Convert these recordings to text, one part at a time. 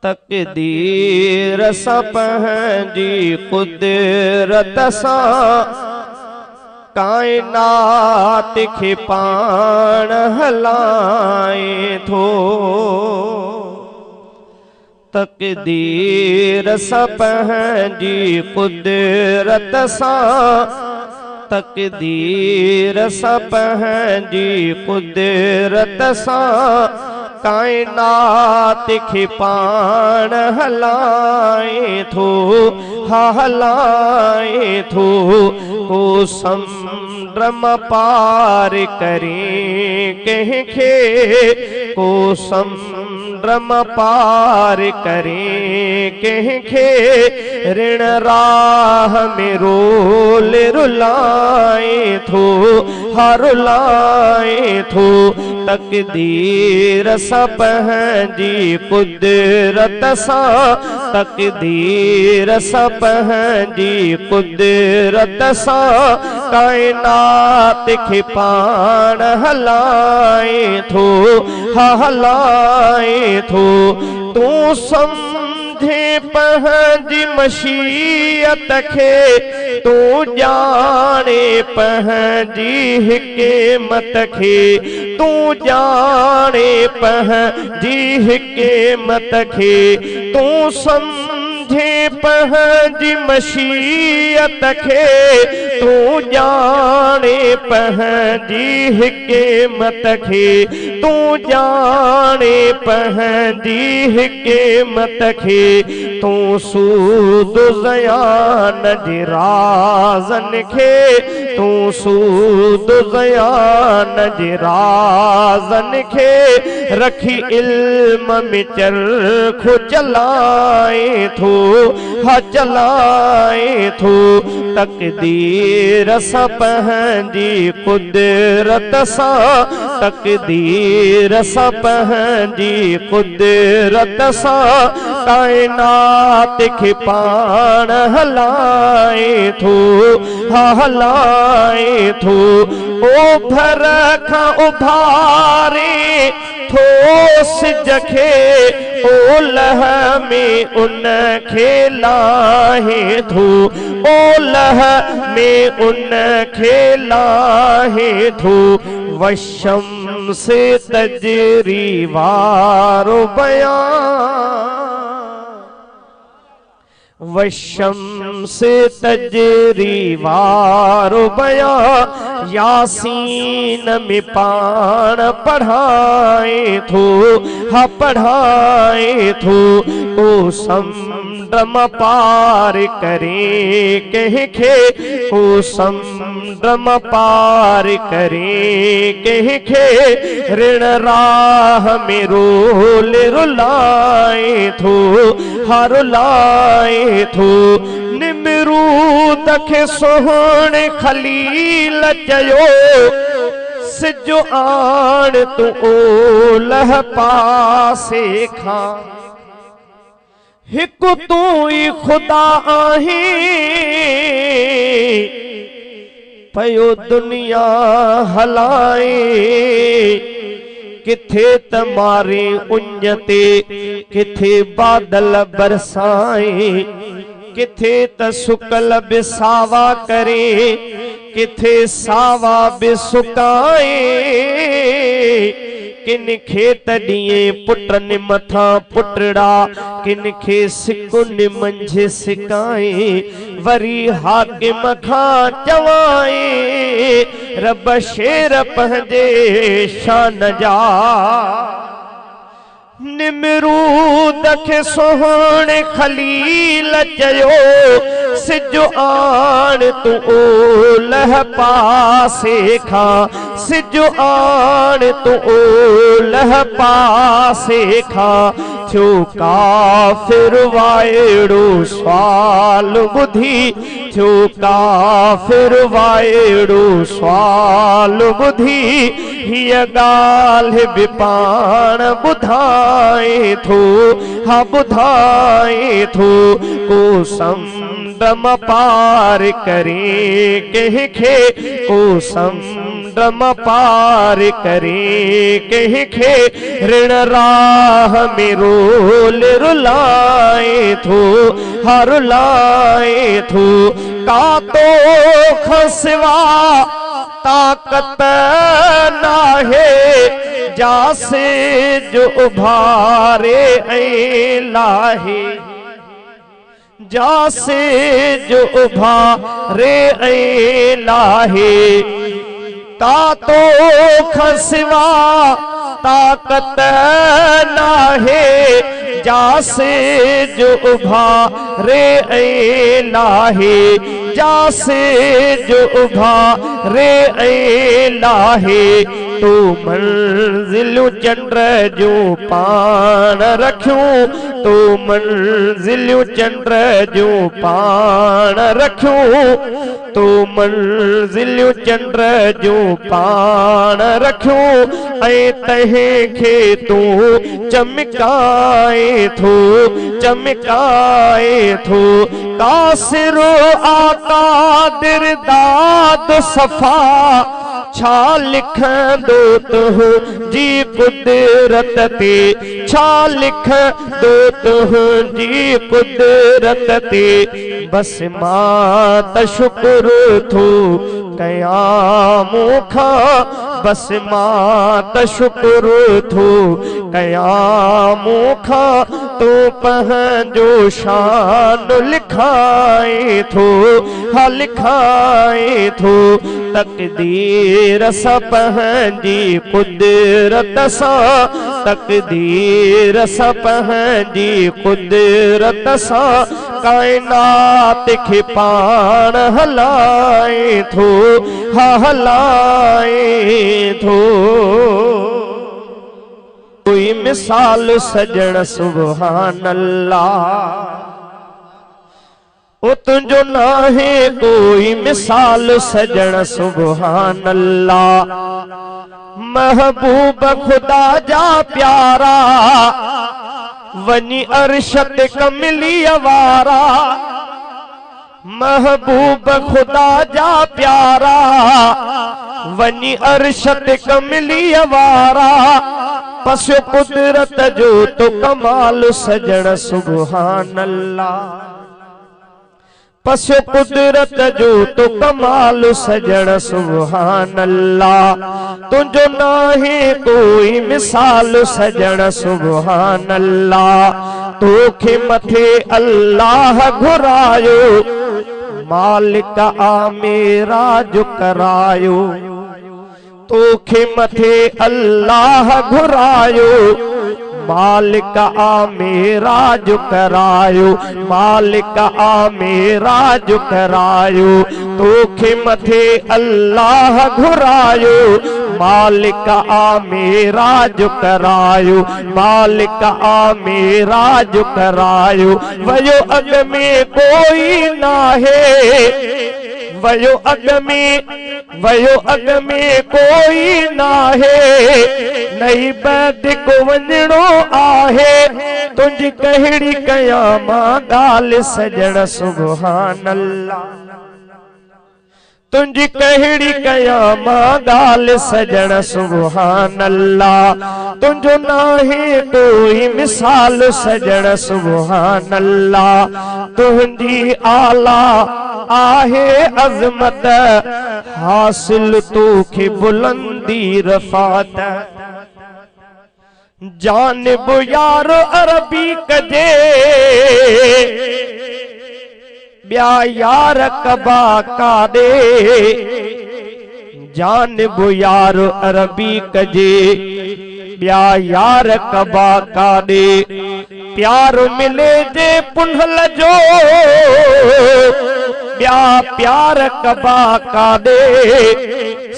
तकदीर सां पंहिंजी कुदरत सां कायनात खे पाण हलाए थो। तकदीर सां पंहिंजी कुदरत सां, तकदीर सां पंहिंजी कुदरत सां कायनात खे पाण हलाए थो, हा हलाए थो। को समुंड मां पार करे कंहिंखे, को समुंड मां पार करे कंहिंखे, ऋण राह में रोल रुलाए थो, हा रुलाए थो। तकदीर सां पंहिंजी कुदरत सां, तकदीर सां पंहिंजी कुदरत सां कायनात खे पाण हलाए थो, हा हलाए थो। तूं सम्झे पंहिंजी मशीयत खे, तूं ॼाणे पंहिंजी हिकमत खे, तूं ॼाणे पंहिंजी हिकमत खे। तूं सम्झे पंहिंजी मशीयत खे, तूं ॼाणे पंहिंजी हिकमत खे, तूं ॼाणे पंहिंजी हिकमत खे। तूं सूद ज़यान जे राज़न खे, तूं सूद ज़यान जे राज़न खे रखी इल्म में चरखो चलाए थो, हा चलाए थो। तकदीर सां पंहिंजी कुदरत सां, तकदीर सां पंहिंजी कुदरत सां कायनात खे पाण हलाए थो, हा हलाए थो। ओभर खां उभारे थो सिज खे, ओलह में उन खे लाहे थो, ओलह में उन खे लाहे थो। वशम्स तजरी वारो बयान, वशम्स तजरी वारो बयान, यासीन में पाण पढ़ाए थो, हा पढ़ाए थो। ओ समुंड मां पार करे कंहिंखे, ओ समुंड मां पार करे कंहिंखे, ऋण राह में रोल रुलाए थो, हा रुलाए थो। निमरूद खे सोहणे खलील चयो, सिज आण तू ओलह पासे खां, हिकु तू ई खुदा आहीं, पयो दुनिया हलाए। किथे त मारे उञ ते, किथे बादल बरसाए, किथे त सुकल बि सावा करे, किथे सावा बि सुकाए। किन खेत ॾींहं पुटनि मथां पुटड़ा, किन खे सिकुन मंझि सिकाए। वरी हाकिम खां चवाए, रब शेर पंहिंजे शान जा। निमरूद खे सोहणे खलील चयो, सिज आण तू ओलह पासे खां, सिज आण तू ओलह पासे खां। थियो काफ़िर वाइड़ो सुवाल ॿुधी, थियो काफ़िर वाइड़ो सुवाल ॿुधी, हीअ ॻाल्हि बि पाण ॿुधाए थो, हा ॿुधाए थो। को समुंड मां पार करे कंहिंखे, को समुंड समुंड मां पार करे कंहिंखे ऋण राह में रोल रुलाए थो हर लाए थो का तो खसवा ताकत नाहे जासे जो उभारे ऐं लाहे जासे जो उभारे ऐं लाहे का तो खसवा ताकत नाहे जासे जो उभारे ऐं लाहे जासे जो उभारे ऐं लाहे तो मंजिलूं चंड जो पाण रखियूं तो मंजिलूं चंड जो पाण रखियूं तो मंजिलूं चंड जो पाण रखियूं ऐं तंहिंखे तूं चमकाए थो कासिरो आका दिरदाद सफ़ा छा लिखंदो तुंहिंजी कुदरत ते छा लिखंदो तुंहिंजी कुदरत ते बस मां त शुक्र थो कयां मूंखां बस मां त शुक्र थो कयां मूंखां तूं पंहिंजो शान लिखाए थो हा लिखाए थो तकदीर सां पंहिंजी कुदरत सां तकदीर सां पंहिंजी कुदरत सां कायनात खे पाण हलाए थो हा हलाए थो कोई मिसाल सजण सुभान अल्लाह ओ तुंहिंजो नाहे कोई मिसाल सजण सुभान अल्लाह महबूब खुदा जा प्यारा वनी अरशत कमली वारा महबूब खुदा जा प्यारा वनी अरशत कमली वारा पसो कुदरत जो तो कमाल सजण सुभान अल्लाह पसो कुदरत जो तो कमाल सजण सुभान अल्लाह तुंहिंजो नाहे कोई मिसाल सजण सुभान अल्लाह तोखे मथे अल्लाह घुरायो मालिक आ मेरा जो करायो तोखे मथे अल्लाह घुरायो मालिक आ मेरा जो करायो मालिक आ मेरा जो करायो तोखे मथे अल्लाह घुरायो मालिक आ मेरा जो करायो मालिक आ मेरा जो करायो वयो अग में कोई नाहे वयो अग में कोई नाहे नहीं बैद को वञणो आहे तुंहिंजी कहिड़ी कयां मां ॻाल्हि सजण सुभान अल्लाह तुंहिंजी कहिड़ी कयां मां ॻाल्हि सजण सुभान अल्लाह तुंहिंजो नाहे कोई मिसाल सजण सुभान अल्लाह तुंहिंजी आला आहे अज़मत हासिल तोखे बुलंदी रफ़ात जानिब यार अरबी कजे ब्या यार कबा कादे जानिब यार अरबी कजे ब्या यार कबा कादे प्यार मिले जे पुनहल जो ब्या प्यार कबा कादे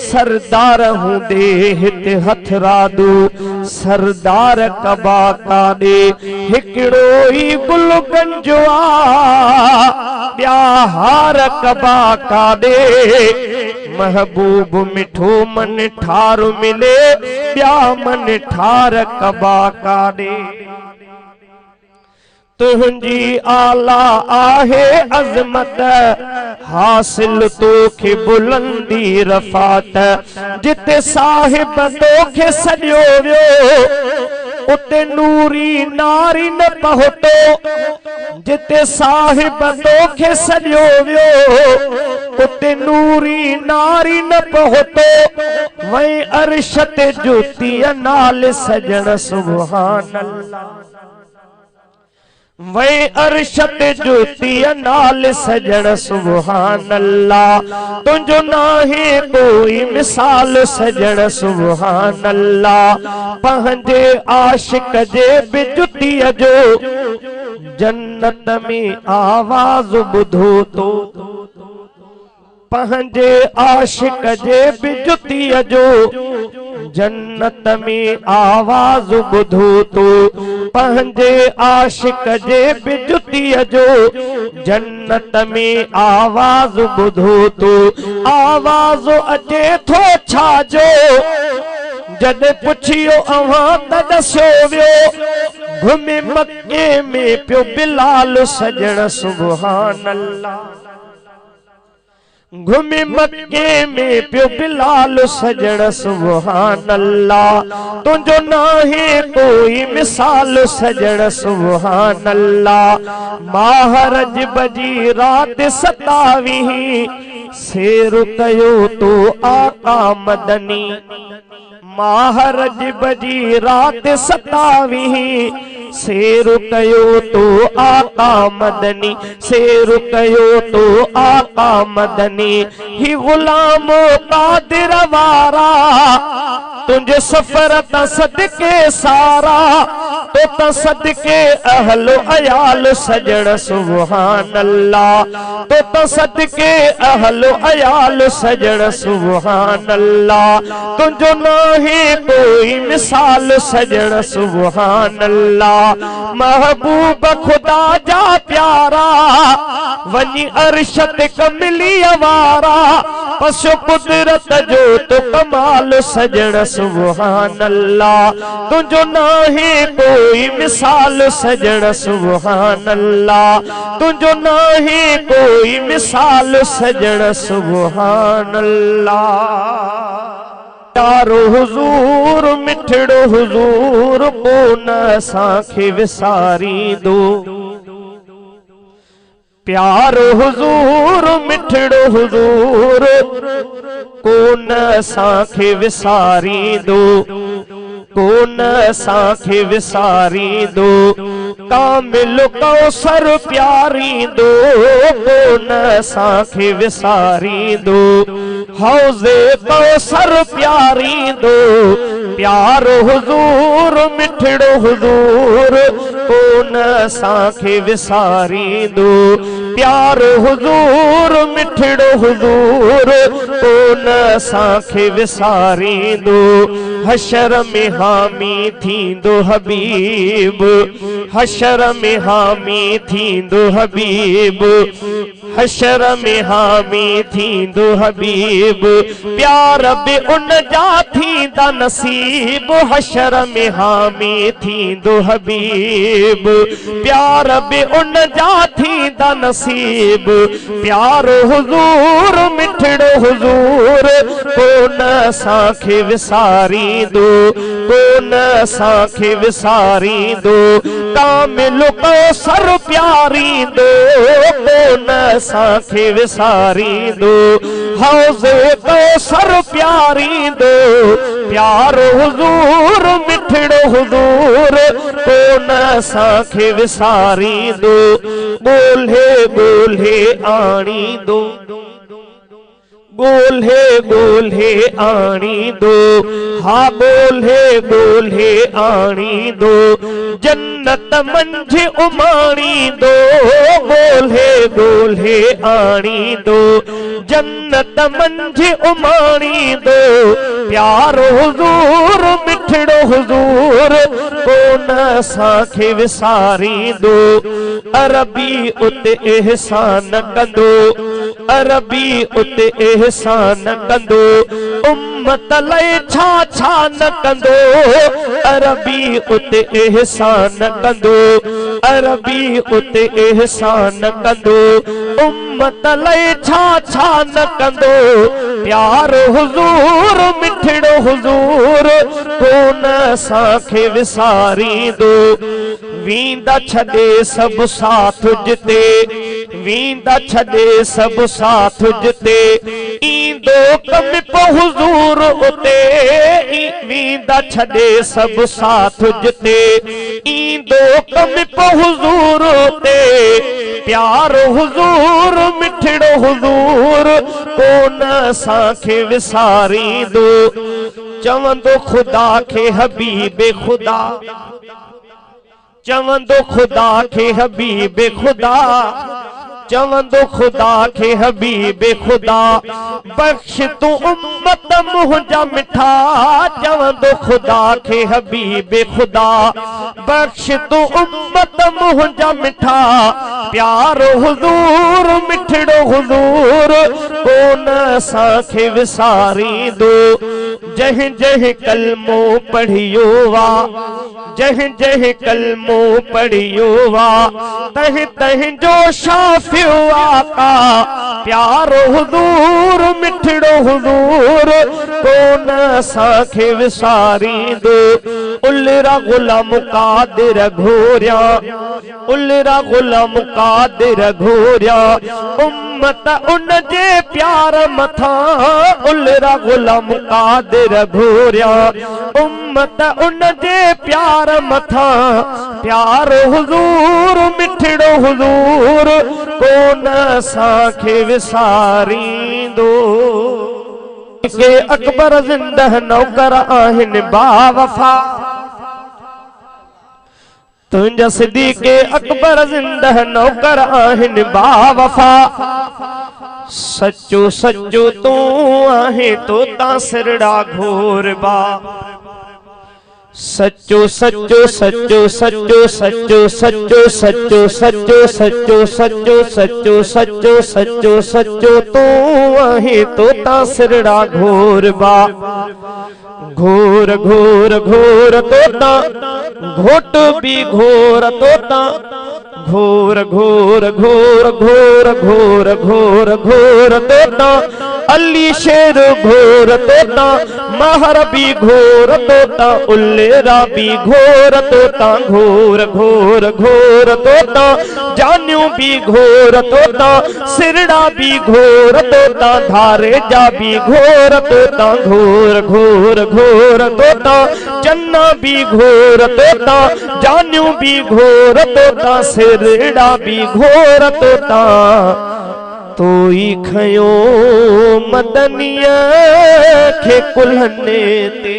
सरदार हूंदे हिते हथरादू सरदार कबा कादे हिकिड़ो ई गुल गंजो ब्या हार कबा कादे महबूब मिठो मन ठार मिले ब्या मन ठार कबा कादे तुंहिंजी आला आहे अज़मत हासिल तोखे बुलंदी रफ़ात जिते साहिब तोखे सॼो वियो उते नूरी नारी न पहुतो जिते साहिब तोखे सॼो वियो उते नूरी नारी न पहुतो वही अर्श ते ज्योति नाल सजण सुभान अल्लाह वही अर्श ते ज्योति नाल सजण सुभान अल्लाह तुझो नाहे कोई मिसाल सजण सुभान अल्लाह पंहिंजे आशिक जे बिजुतीअ जो जन्नत में आवाज ॿुधो तो पंहिंजे आशिक जे बिजुतीअ जो जन्नत में आवाज ॿुधो तो पंहिंजे आशिक जे बिजुतीअ जो जन्नत में आवाज ॿुधो तो आवाज अचे थो छाजो जॾहिं पुछियो अव्हां त दस्यो वियो घुमे मक्के में पियो बिलाल सजण सुभान अल्लाह घुमे मक्के में पियो बिलाल सजण सुभान अल्लाह तुझो नाहे कोई मिसाल सजण सुभान अल्लाह माहरज बजी रात 27 शेर कयो तो आका मदनी माहरज बजी रात 27 शेर कयो तो आका मदनी शेर कयो तो आका मदनी ही गुलामो कादिर वारा तुझे सफर त सदके सारा तो त सदके अहलो अयाल सजण सुभान अल्लाह तो त सदके अहलो अयाल सजण सुभान अल्लाह तुझो नाहे कोई मिसाल सजण सुभान अल्लाह महबूब खुदा जा प्यारा वनी अर्श ते कमली वारा पसो कुदरत जो तो कमाल सजण सुभान अल्लाह तुझो नाहे कोई मिसाल सजण सुभान अल्लाह तुझो नाहे कोई मिसाल सजण सुभान अल्लाह प्यारो हुजूर मिठड़ो हुजूर कोन असांखे विसारींदो प्यारो हुजूर मिठड़ो हुजूर कोन असांखे विसारींदो कोन असांखे विसारींदो कामिल कौसर प्यारींदो कोन असांखे विसारींदो हौज़े कौसर प्यारींदो प्यारो हुजूर मिठड़ो हुजूर कोन असांखे विसारींदो प्यारो हुजूर मिठड़ो हुजूर कोन असांखे विसारींदो हशर में हामी थींदो हबीब हशर में हामी थींदो हबीब हशर में हामी थींदो हबीब प्यार बि उन जा थींदा नसीब हशर में हामी थींदो हबीब प्यार बि उन जा थींदा नसीब प्यारो हुजूर मिठड़ो हुजूर कोन असांखे विसारींदो कोन असांखे विसारींदो कामिल कौसर प्यारींदो कोन असांखे विसारींदो हौज़े कौसर प्यारींदो प्यारो हुजूर मिठड़ो हुजूर कोन असांखे विसारींदो ॻोल्हे ॻोल्हे आणींदो ॻोल्हे ॻोल्हे आणींदो हा ॻोल्हे ॻोल्हे आणींदो जन्नत मंझि उमाणींदो ॻोल्हे ॻोल्हे आणींदो जन्नत मंझि उमाणींदो प्यारो हुजूर मिठड़ो हुजूर कोन असांखे विसारींदो अरबी उते एहसान कंदो अरबी उते एहसान कंदो उम्मत लाइ छा छा न कंदो अरबी उते एहसान कंदो अरबी उते एहसान कंदो उम्मत लई छा छा न कंदो प्यार हुजूर मिठड़ो हुजूर कोन असांखे विसारींदो वींदा छॾे सब साथ जिते वींदा छॾे सब साथ जिते ईंदो कम पो हुजूर उते वींदा छॾे सब साथ जिते ईंदो कम पो हुजूर उते प्यार हुजूर मिठड़ो हुजूर कोन असांखे विसारींदो चवंदो खुदा खे हबीबे खुदा चवंदो खुदा खे हबीबे खुदा चवंदो खुदा खे हबीबे खुदा बख्श तू उम्मत मुंहिंजा मिठा चवंदो खुदा खे हबीबे खुदा बख्श तू उम्मत मुंहिंजा मिठा प्यार हुजूर मिठड़ो हुजूर कोन असांखे विसारींदो जह जह कलमो पढ़ियो वा जह जह कलमो पढ़ियो वा तह तह जो शाफियो आका प्यार हुजूर मिठड़ो हुजूर कोन असांखे विसारींदो उलरा गुलाम कादिर घोरिया उलरा गुलाम कादिर घोरिया उम्मत उन जे प्यार मथा उलरा गुलाम कादिर घोरिया उम्मत उन जे प्यार मथा प्यार हुजूर मिठड़ो हुजूर कोन असांखे विसारींदो के अकबर ज़िंदह नौकर आहिनि बावफा तुंहिंजा सिद्दीक़े अकबर ज़िंदह नौकर आहिनि बावफा सच्चो सच्चो तू आहे तोता सिरड़ा घोर बा सच्चो सच्चो सच्चो सच्चो सच्चो सच्चो सच्चो सच्चो सच्चो सच्चो सच्चो सच्चो सच्चो सच्चो तू आहे तोता सिरड़ा घोर बा घोर घोर घोर तोता घोट भी घोर तोता घोर घोर घोर घोर घोर घोर घोर तोता अली शेर घोर तोता महर भी घोर तोता उल्लेरा भी घोर तोता घोर घोर घोर तोता जान्यू भी घोर तोता सिरड़ा भी घोर तोता धारे जा भी घोर तोता घोर घोर घोर तोता चन्ना भी घोर तोता जान्यू भी घोर तोता सिरड़ा भी घोर तोता तोई खयो मदनिया खे कुल्हने ते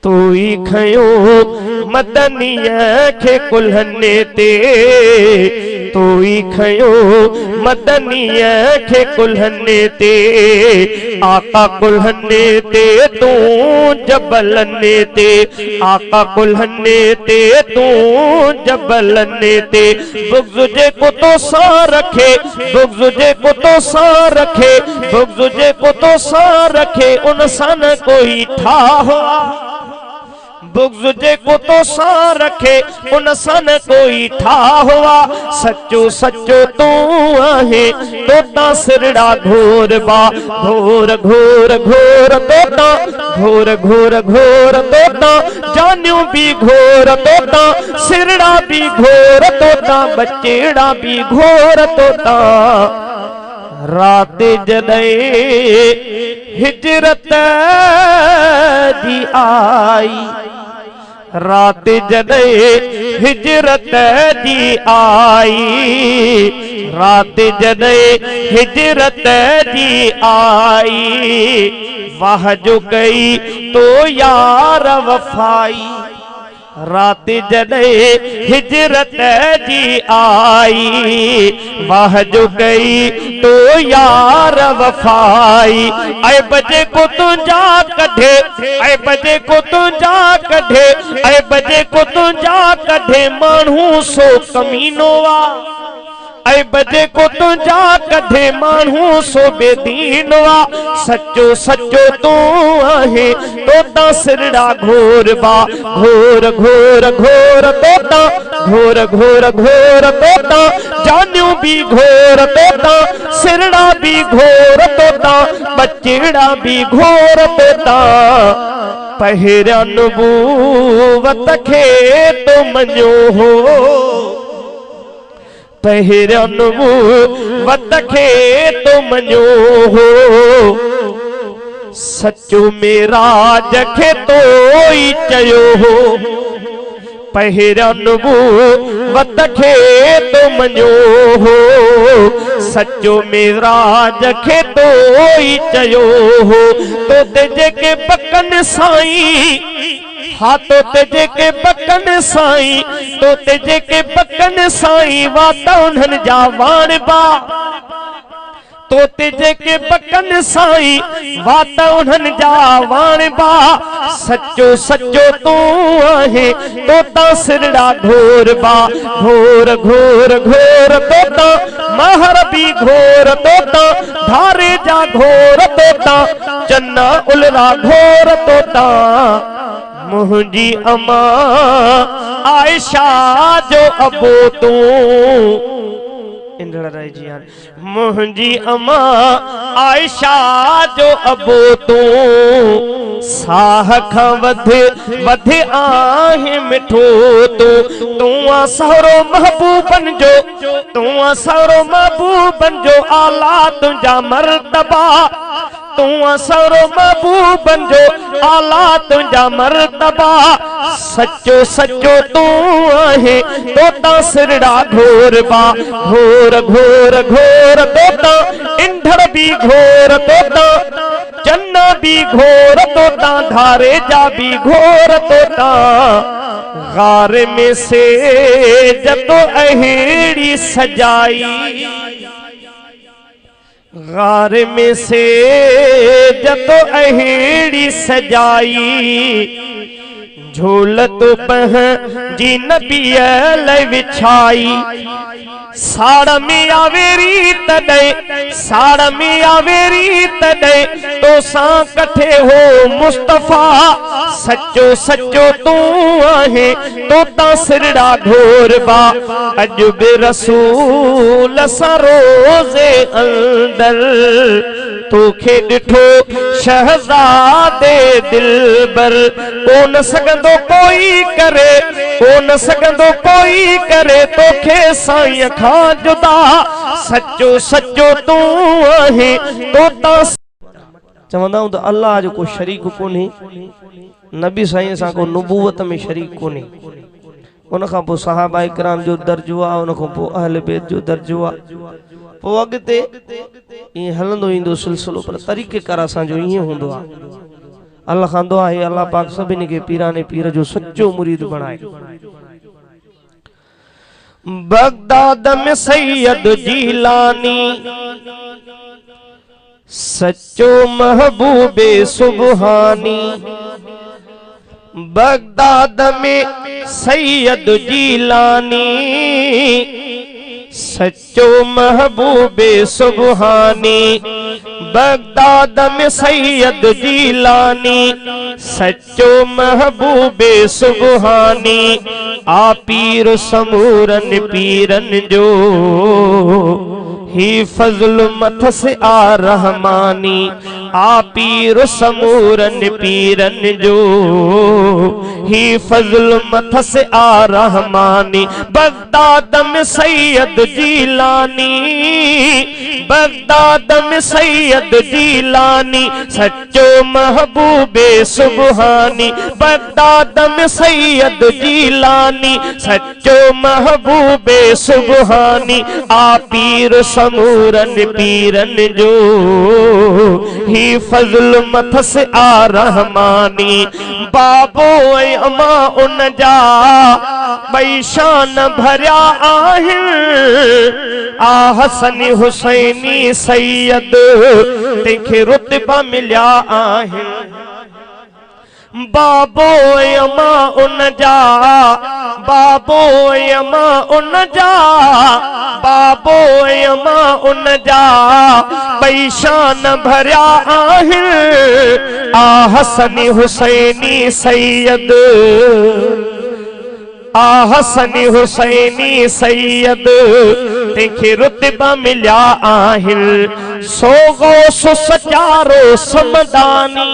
तोई खयो मदनिया खे कुल्हने ते तोई खयो मदनिया खे कुल्हने ते आका कुल्हने ते तू जबलने ते आका कुल्हने ते तू जबलने ते बुग़्ज़ जे को तो सा रखे बुग़्ज़ जे को तो सा रखे बुग़्ज़ जे को तो सा रखे उन सा न कोई ठा हुआ बुग़्ज़ जे को तो सा रखे उन सा न कोई ठा हुआ सच्चो सच्चो तू आहे तोता सिरड़ा घोर बा घोर घोर घोर तोता घोर घोर घोर तोता जान्यू भी घोर तोता सिरड़ा भी घोर तोता बचेड़ा भी घोर तोता रात जॾहिं हिजरत जी आई रात जॾहिं हिजरत जी आई रात जॾहिं हिजरत जी आई वाह जो कई तो यार वफाई रात जॾहिं हिजरत जी आई वाह जो कई तो यार वफाई ऐ बजे को तुंहिंजा कढे ऐ बजे को तुंहिंजा कढे ऐ बजे को तुंहिंजा कढे माण्हू सो कमीनो आ ऐ बजे को तुझा कढे मानू सो बेदीन वा सच्चो सच्चो तू आहे तोता सिरड़ा घोर बा घोर घोर घोर तोता घोर घोर घोर तोता जानू भी घोर तोता सिरड़ा भी घोर तोता बचड़ा भी घोर तोता पहिरा नबूवत खे तो मञो हो पहिरा नबूवत खे तो मञो हो सचो मेराज खे तो ई चयो हो पहिरा नबूवत खे तो मञो हो सचो मेराज खे तो ई चयो हो तो ते जेके बकन साईं हाँ तो ते जेके बकन साईं तो ते जेके बकन साईं वाता उन्हनि जा वाण बा तो ते जेके बकन साईं वाता उन्हनि जा वाण बा सच्चो सच्चो तू आहे तोता सिरड़ा घोर बा घोर घोर घोर तोता महर भी घोर तोता धारे जा घोर तोता चन्ना उलरा घोर तोता मुंहिंजी अमा आयशा जो अबो तू इंद्र राय जी मुंहिंजी अमा आयशा जो अबो तू साह खां वध आहे मिठो तू आ सहरो महबूबन जो तू आ सहरो महबूबन जो आला तुंहिंजा मर्तबा तू आ सहरो महबूबन जो आला तुंहिंजा मर्तबा सच्चो सच्चो तू आहे तोता सिरड़ा घोर बा घोर घोर घोर तोता इंधड़ भी घोर तोता चन्ना भी घोर तोता धारे जा भी घोर तोता गार में से जतो अहेड़ी सजाई गार में से जतो अहेड़ी सजाई झोलत पह जी नबी लय विछाई साड़ में आवेरी तॾे साड़ में आवेरी तॾे तो सां कठे हो मुस्तफा सच्चो सच्चो तू आहे तोता सिरड़ा घोर बा अज बि रसूल सां रोज़े अंदर तोखे ॾिठो शहज़ादे दिलबर कोन सघंदो कोई करे कोन सघंदो कोई करे तोखे साईं खां जुदा सच्चो सच्चो तू आहे तोता चवंदा हूं त अल्लाह जो को शरीक कोन्हे नबी साईं सां को नबूवत में शरीक कोन्हे उन खां पोइ सहाबा इकराम जो दर्जो आहे उन खां पोइ अहल बैत जो दर्जो आहे पोइ अॻिते ईअं हलंदो ईंदो सिलसिलो पर तरीक़ेकार असांजो ईअं हूंदो आहे अल्लाह खांदो आहे अल्लाह पाक सभिनी खे पीराने पीर जो सच्चो मुरीद बणाए बगदाद में सैयद जीलानी सच्चो महबूबे सुबहानी बगदाद में सैयद जीलानी सच्चो महबूबे सुबहानी बगदाद में सैयद जीलानी सच्चो महबूबे सुबहानी आ पीर समूरन पीरन जो ही फजल मथस आ रहमानी आ पीर समूरन पीरन जो ही फजल मथस आ रहमानी बगदाद में सैयद जीलानी बगदाद में सैयद जीलानी सच्चो महबूबे सुबहानी बगदाद में सैयद जीलानी सच्चो महबूबे सुबहानी आ पीर समूरन पीरन जो ही फजल मथस आ रहमानी बाबो ऐं अमा उन जा ॿई शान भरिया आहिनि आ हसन हुसैनी सैयद तंहिंखे रुतबा मिलिया आहिनि बाबो यमा उन जा, बाबो यमा उन जा, बाबो यमा उन जा बई शान भरिया आहिनि। आ हसनी हुसैनी सैयद, आ हसनी हुसैनी सैयद तंहिंखे रुतबा मिलिया आहिनि। सो गौस सचारो समदानी,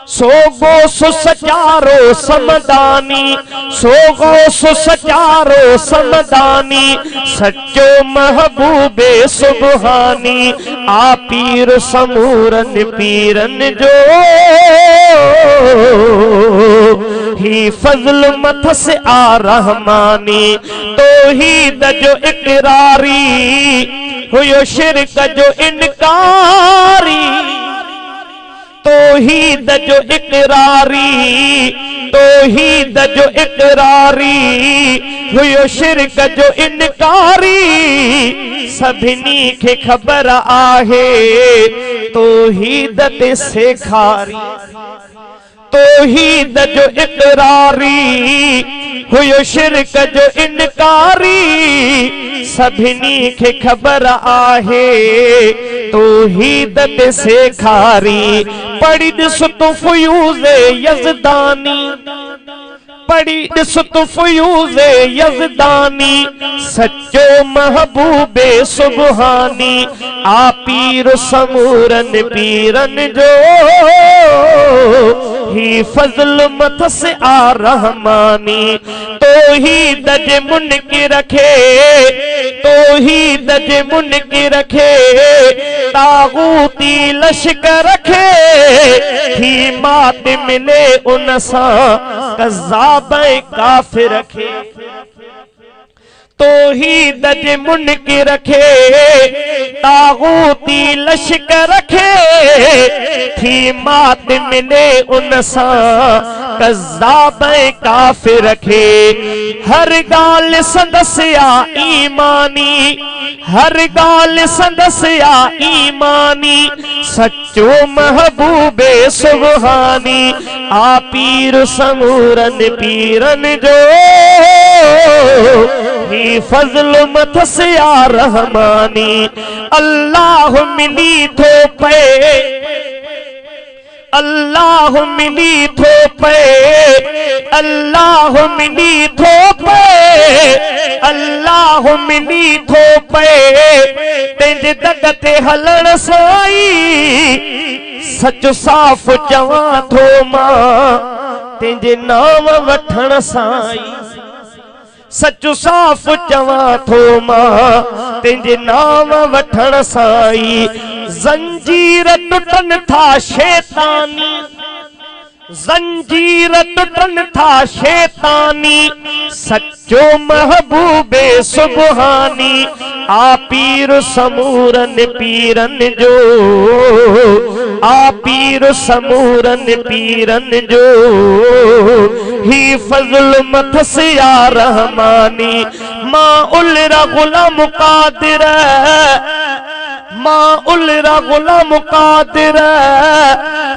सो गौस सचारो समदानी, सो गौस सचारो समदानी, सच्चो महबूबे सुबहानी। आ पीर समूरन पीरन जो ही फजल मथस आ रहमानी। तौहीद जो इकरारी हुयो शिरक जो इनकारी, तौहीद जो इकरारी, तौहीद जो इकरारी हुयो शिरक जो इनकारी। सभिनी खे ख़बर आहे तौहीद ते सेखारी, तौहीद जो इकरारी हुयो शिरक जो इनकारी। सभिनी खे ख़बर आहे तौहीद ते सेखारी। पढ़ी ॾिस तूं फ़यूज़ यज़दानी, पढ़ी ॾिस तूं फ़यूज़ यज़दानी, सच्चो महबूबे सुबहानी। आ पीर समूरन पीरन जो ही फजल मथस आ रहमानी। तौहीद जे मुनकिर खे, तौहीद जे मुनकिर खे तागूती लश्कर खे ही मात मिले उन सां कज़्ज़ाब काफ़िर खे। तौहीद जे मुनकिर खे तागूती लश्कर खे थी मात मिले उन सां कज़्ज़ाब काफ़िर खे। हर ॻाल्हि संदसि आ ईमानी, हर ॻाल्हि संदसि आ ईमानी, सच्चो महबूबे सुबहानी। आ पीर समूरन पीरन जो ही फजल मथस आ रहमानी। अल्लाह मिली थो पे, अल्लाह मिली थो पे, अल्लाह मिली थो पे, अल्लाह मिली थो पे तेंजे दग ते हलण साई। सच साफ़ चवां थो मां तेंजे नाम वठण साई, सच साफ़ चवां थो मां तेंजे नाम वठण साई। ज़ंजीर टुटन था शैतानी, ज़ंजीर टुटन था शैतानी, सच्चो महबूबे सुबहानी। आ पीर समूरन पीरन जो, आ पीर समूरन पीरन जो ही फजल मथस आ रहमानी। मां उलरा गुलाम कादिर, मां उलरा गुलाम कादिर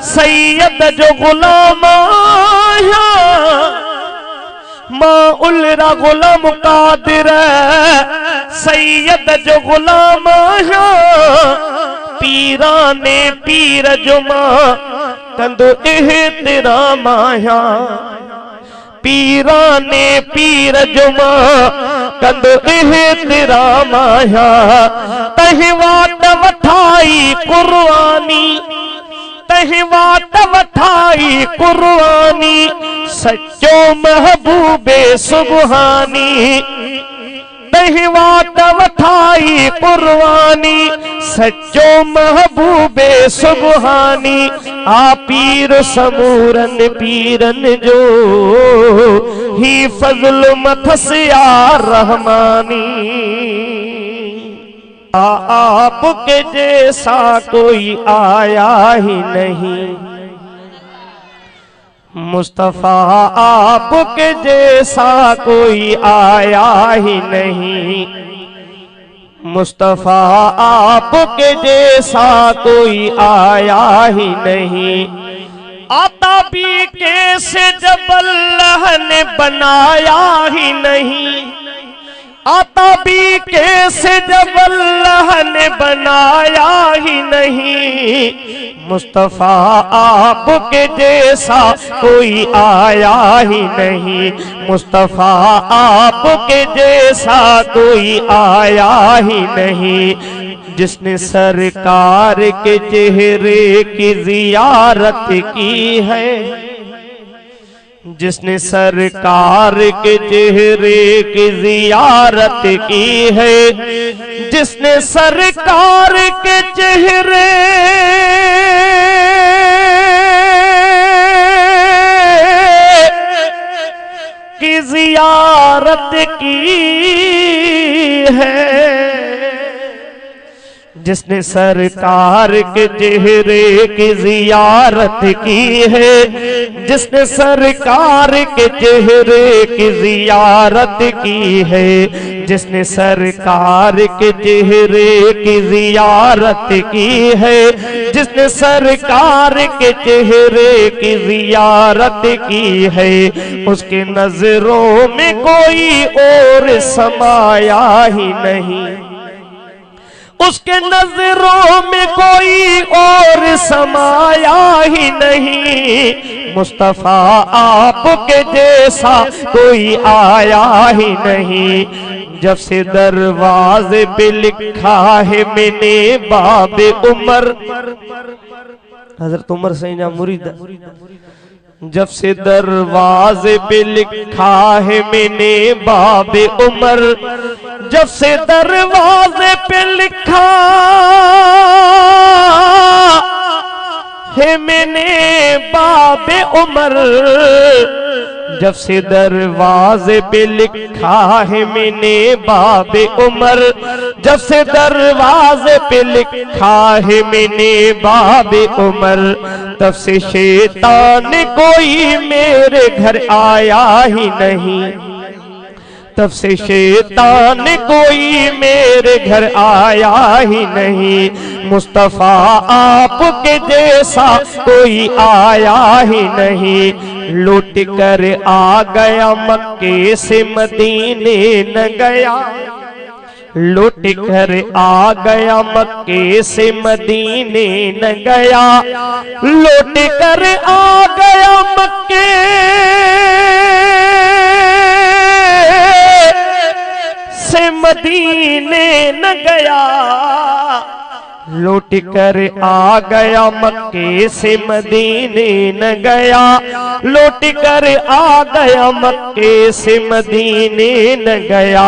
सैयद जो गुलाम आया। मां उलरा गुलाम कादिर सैयद जो गुलाम आया। पीराने पीर जो मां कंदो एहतराम आया, पीराने पीर जो मां कंदो एहतराम आया। तहीं वाट वठाई कुर्बानी, तहीं वाट वठाई कुर्बानी, सच्चो महबूबे सुबहानी। तहीं वाट वठाई कुर्बानी, सच्चो महबूबे सुबहानी। आ पीर समूरन पीरन जो ही फजल मथस आ रहमानी। आपके जैसा कोई आया ही नहीं, मुस्तफा आपके जैसा कोई आया ही नहीं, मुस्तफा आपके जैसा कोई आया ही नहीं। आता भी कैसे जब अल्लाह ने बनाया ही नहीं, आता भी कैसे जब अल्लाह ने बनाया ही नहीं, मुस्तफा आपके जैसा कोई आया ही नहीं, मुस्तफा आपके जैसा कोई आया ही नहीं। जिसने सरकार के चेहरे की जियारत की है, जिसने सरकार के चेहरे की जियारत की है, जिसने सरकार के चेहरे की जियारत की है, जिसने सरकार के चेहरे की जियारत की है, जिसने सरकार के चेहरे की जियारत की है, जिसने सरकार के चेहरे की जियारत की है, जिसने सरकार के चेहरे की जियारत की है, उसके नजरों में कोई और समाया ही नहीं, उसके नजरों में कोई और समाया ही नहीं, मुस्तफा आपके जैसा कोई आया ही नहीं। जब से दरवाजे पे लिखा है मैंने बाबे उमर, हजरत उमर सैयदा मुरीद, जब से दरवाजे पे लिखा है मैंने बाबे उमर, जब से दरवाजे पे लिखा है मैंने बाबे उमर, जब से दरवाजे पे लिखा है मैंने बाबे उमर, जब से दरवाजे पे लिखा है मैंने बाबे उमर, तब से शैतान कोई मेरे घर आया ही नहीं, तब से शैतान कोई मेरे घर आया ही नहीं, मुस्तफा आपके जैसा कोई आया ही नहीं। लौट कर आ गया मक्के से मदीने न गया, लौट कर आ गया मक्के से मदीने न गया, लौट कर आ गया मक्के से मदीने न गया, लौट कर आ गया मक्के से मदीने न गया, लौट कर आ गया मक्के से मदीने न गया,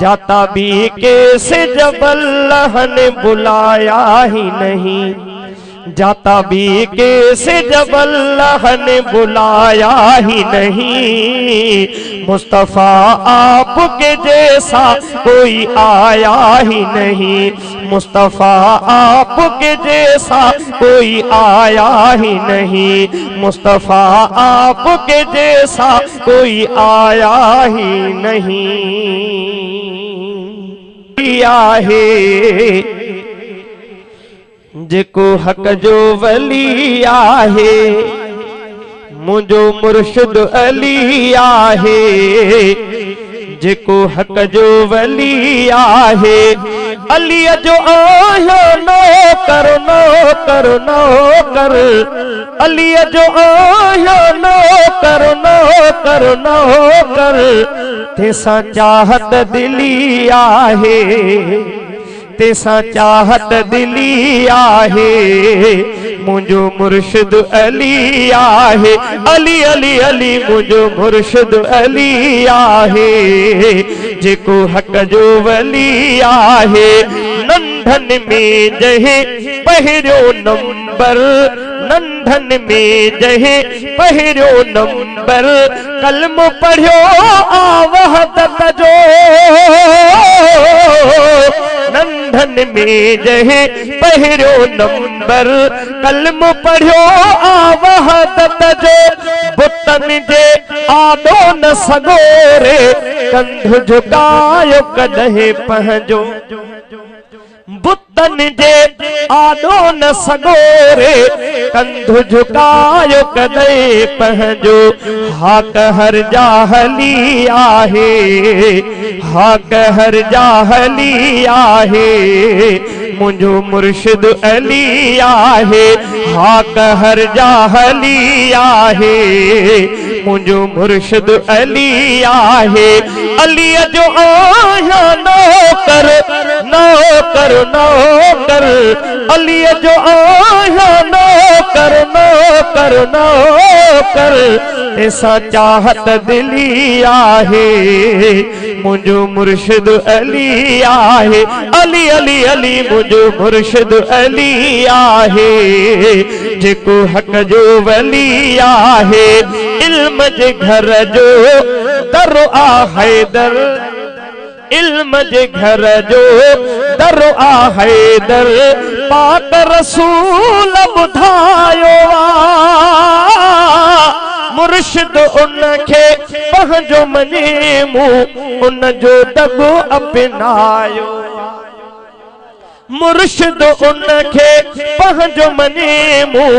जाता भी कैसे जब अल्लाह ने बुलाया ही नहीं, जाता भी कैसे जब अल्लाह ने बुलाया ही नहीं, मुस्तफा आपके जैसा कोई आया ही नहीं, मुस्तफा आपके जैसा कोई आया ही नहीं, मुस्तफा आपके जैसा कोई आया ही नहीं। आहे जेको हक जो वली आहे, मुझो मुर्शिद अली आहे, जेको हक जो वली आहे, अली जो आयो नो कर नो कर नो कर, अली जो आयो नो कर नो कर नो कर, तेसा चाहत दिली आहे, तेसा चाहत दिली आहे, मुझो मुर्शिद अली आहे, अली अली अली मुझो मुर्शिद अली आहे, जेको हक जो वली आहे, नंढन में जहे पहिरियो नंबर, नंढन में जहे पहिरियो नंबर, कलम पढ़ियो आवहदत जो, नंढन में जहे पहिरियो नंबर, कलम पढ़ियो आवहदत जो, बुतन जे आदो न सगोरे, कंध झुकायो कदहे पहजो, बुत पुतन जे आॾो न सगोरे कंधु झुकायो कदे पंहिंजो हाक हर जाहली आहे हाक हर जाहली आहे मुंहिंजो मुर्शिद अली आहे हाक हर जाहली आहे मुंहिंजो मुर्शिद अली आहे अलीअ जो आहियां नौकर नौकर नौकर अलीअ जो आहियां नौकर नौकर नौकर ऐसा चाहत दिली आहे मुंहिंजो मुर्शिद अली आहे अली अली अली मुंहिंजो मुर्शिद अली आहे जेको हक़ जो वली आहे इल्म जे घर जो दर आहे दर इल्म जे घर जो दर आहे दर पाक रसूल ॿुधायो मुर्शिद उनखे पंहिंजो मञे मूं उनजो दगो अपनायो मुर्शिद उनखे पंहिंजो मञे मूं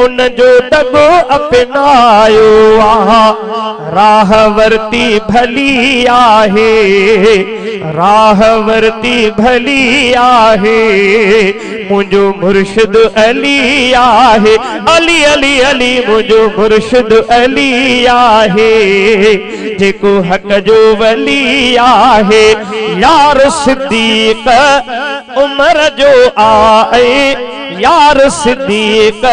उनजो दगो अपनायो राह वरती भली आहे राह वरती भली आहे मुंहिंजो मुर्शिद अली आहे अली अली अली मुंहिंजो मुर्शिद अली आहे जेको हक़ जो वली आहे यार सिद्दीक़ उमर जो आए यार सिद्दीक़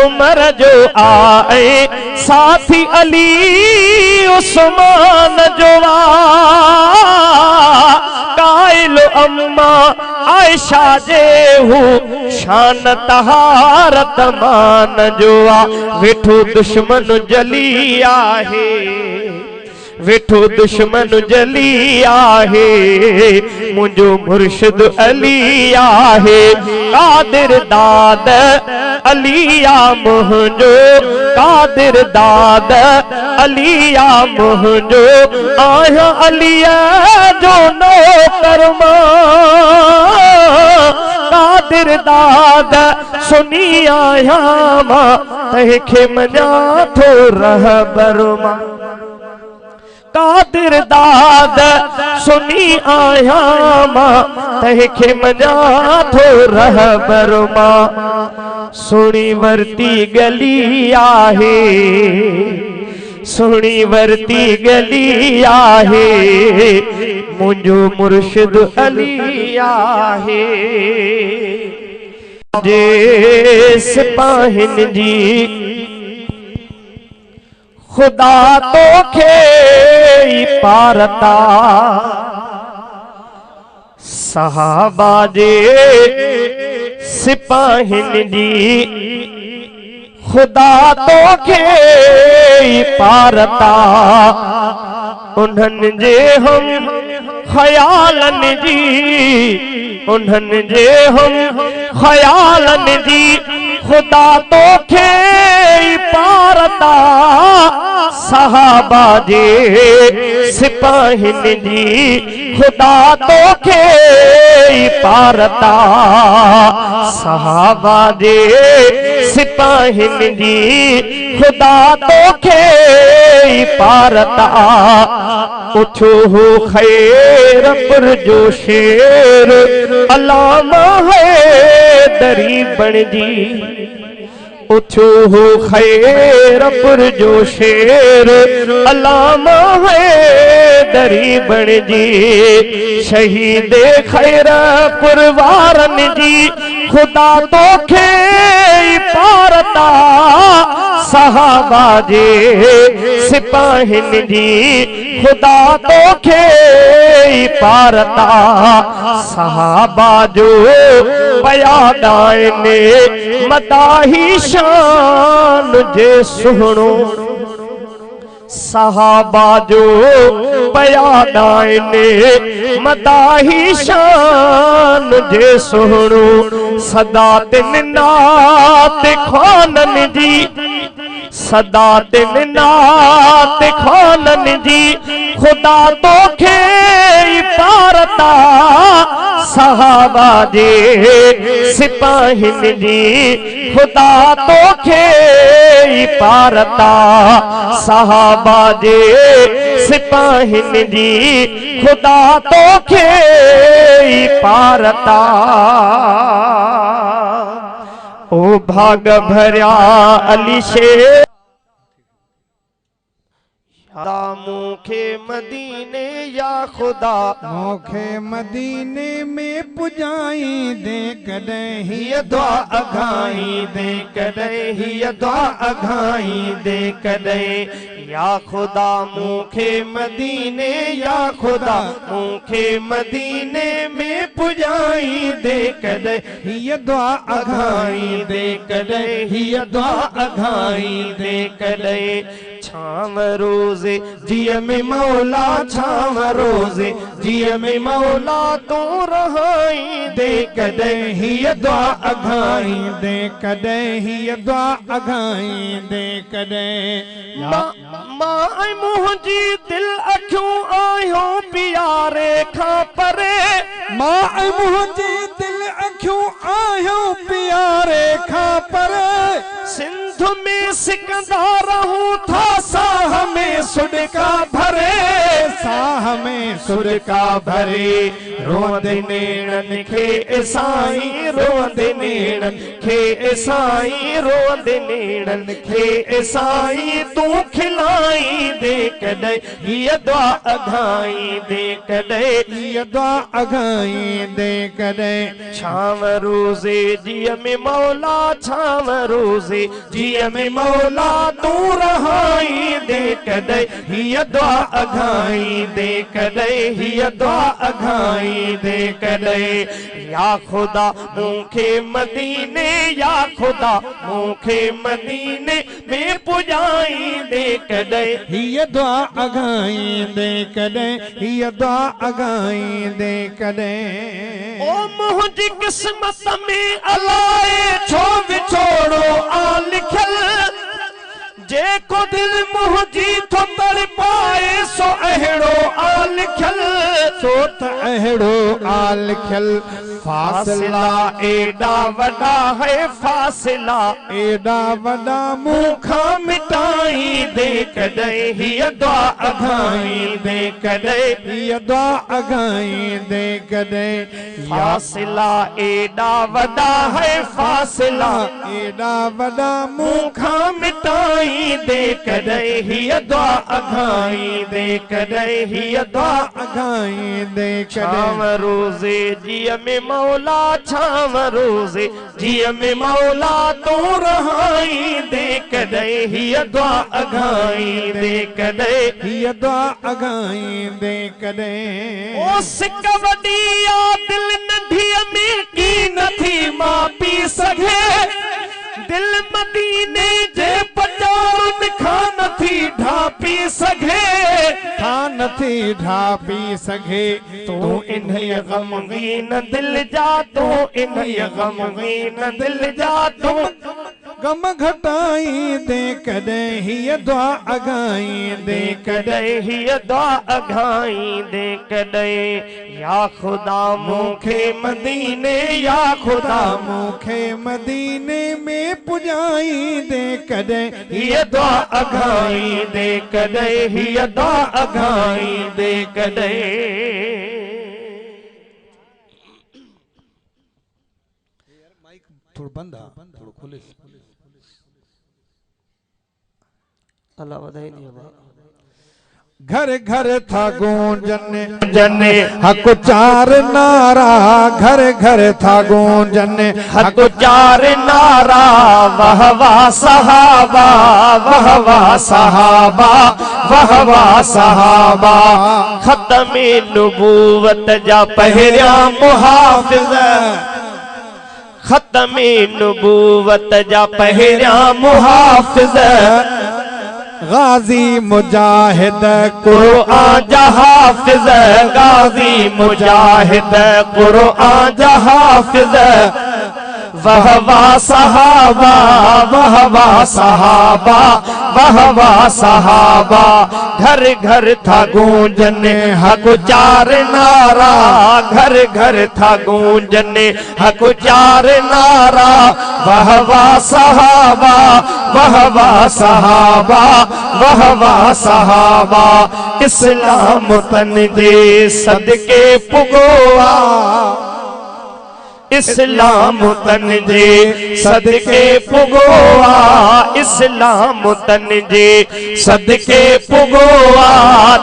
उमर जो आए साथी अली उस्मान जो काइल अम्मा आयशा जे हूँ शान तहारत मान जो वेठो दुश्मन जली आहे वेठो दुश्मन जली आहे मुंहिंजो मुर्शिद अली आहे कादिर दाद अलिया मुंहिंजो कादिर दाद अलिया मुंहिंजो आहियां अलीअ जो नौकर कादिर दाद सुनी आहियां मां तंहिंखे मञा थो रहबर मां कादिर दाद सुनी आहियां मां तंहिंखे मञा थो रहबर मां सुणी वरती गली आहे सुणी वरती गली आहे मुंहिंजो मुर्शिद अली आहे जे सिपाहिन जी खुदा तोखे पारता सहाबा जे सिपाहिन जी खुदा तोखे पारता उन्हनि जे हम ख्यालन जी उन्हनि जे हम ख्यालन जी खुदा तोखे पारता सहाबा जे सिपाहिन जी खुदा तोखे पारता सहाबा जे सिपाहिन जी खुदा तोखे पारता उठो हो खैर पर जो शेर अलामा है दरी बण जी उठो हो खैर पर जो शेर अलामा है दरी बण जी शहीद खैर पर वारन जी खुदा तोखे पारता सहाबा जे सिपाहिन जी खुदा तोखे पारता सहाबा जो पयादाइन मदाही शान जे सुहणो सहाबा जो पयादाइन मदाही शान जे सुहणो सदा तिन नात खानन जी सदा तिन नात खानन जी खुदा तोखे पारता सहाबा जे सिपाहिन जी खुदा तोखे पारता सहाबा जे सिपाहिन जी खुदा तोखे पारता ओ भाग भरिया अली शेर मूंखे मदीने या खुदा मूंखे मदीने में पुजाई दे कॾहिं हीअ दुआ अघाई दे कॾहिं हीअ दुआ अघाई दे कॾहिं या खुदा मूंखे मदीने या खुदा मूंखे मदीने में पुजाई दे कॾहिं हीअ दुआ अघाई दे कॾहिं हीअ दुआ अघाई दे कॾहिं छाम रोज़े जिय में मौला छाम रोज़े जिय में मौला तू रहाई दे कॾहिं हीअ दुआ अघाई दे कॾहिं हीअ दुआ अघाई दे कॾहिं मां मुंहिंजी दिल अखियूं आहियो प्यारे खां परे मां मुंहिंजी दिल अखियूं आहियो प्यारे खां परे सिंध में सिकंदा रहूं था साह में सुडका भरे साह में सुडका भरे रोंदे नेणन खे साईं रोंदे नेणन खे साईं रोंदे नेणन खे साईं तू खिलाई दे कॾहिं हीअ दुआ अघाई दे कॾहिं हीअ दुआ अघाई दे कॾहिं छाम रोज़े जिय में मौला छाम रोज़े जिय में मौला तू रहाई दे कॾहिं हीअ दुआ अघाई दे कॾहिं हीअ दुआ अघाई दे कॾहिं या खुदा मूंखे मदीने या खुदा मूंखे मदीने में पुजाई दे कॾहिं हीअ दुआ अघाई दे कॾहिं हीअ दुआ अघाई दे कॾहिं ओ मुंहिंजी किस्मत में अलाए छो विछोड़ो आ लिखियल जेको दिल मुंहिंजी थो तड़पाए सो अहिड़ो आ लिखियल सो त अहिड़ो आ लिखियल फासिला एॾा वॾा है फासिला एॾा वॾा मूंखां मिटाई दे कॾहिं हीअ दुआ अघाई दे कॾहिं हीअ दुआ अघाई दे कॾहिं फासिला एॾा वॾा है फासिला एॾा वॾा मूंखां मिटाई दे कॾहिं हीअ दुआ अघाई दे कॾहिं हीअ दुआ अघाई दे छाम कॾहिं रोज़े जिय में मौला छाम रोज़े जिय में मौला तू रहाई दे कॾहिं हीअ दुआ अघाई दे कॾहिं हीअ दुआ अघाई दे कॾहिं ओ सिक वॾी आ दिल नंढीअ में की नथी मां पी सघे दिल मदीने जे पटारुन खां नथी ढापी सघे था नथी ढापी सघे तू इन्हीअ ग़मगीन दिल जा तू इन्हीअ ग़मगीन दिल जा तू गम घटाई दे कॾहिं हीअ दुआ अघाई दे कॾहिं हीअ दुआ अघाई दे कॾहिं या खुदा मूंखे मदीने या खुदा मूंखे मदीने में पुजाई दे कॾहिं हीअ दुआ अघाई दे कॾहिं हीअ दुआ अघाई दे कॾहिं थोड़ो बंद आ थोड़ो खोले अल्लाह वधाई नहीं होगा घर घर था गूंजन जने हक चार नारा घर घर था गूंजन हक चार नारा वाह वाह सहाबा वाह वाह सहाबा वाह वाह सहाबा खत्म नबूवत जा पहिरिया मुहाफिज खत्म नबूवत जा पहिरिया मुहाफिज गाजी मुजाहिद कुरान जा हाफिज गाजी मुजाहिद कुरान जा हाफिज वाह वाह सहाबा, वाह वाह सहाबा, वाह वाह सहाबा। घर घर था गूंजन हक चार नारा, घर घर था गूंजन हक चार नारा। वाह वाह सहाबा, वाह वाह सहाबा, वाह वाह सहाबा। इस्लाम तन जे सदके पुगोआ, इस्लाम तन जे सदके पुगोआ, इस्लाम तन जे सदके पुगोआ।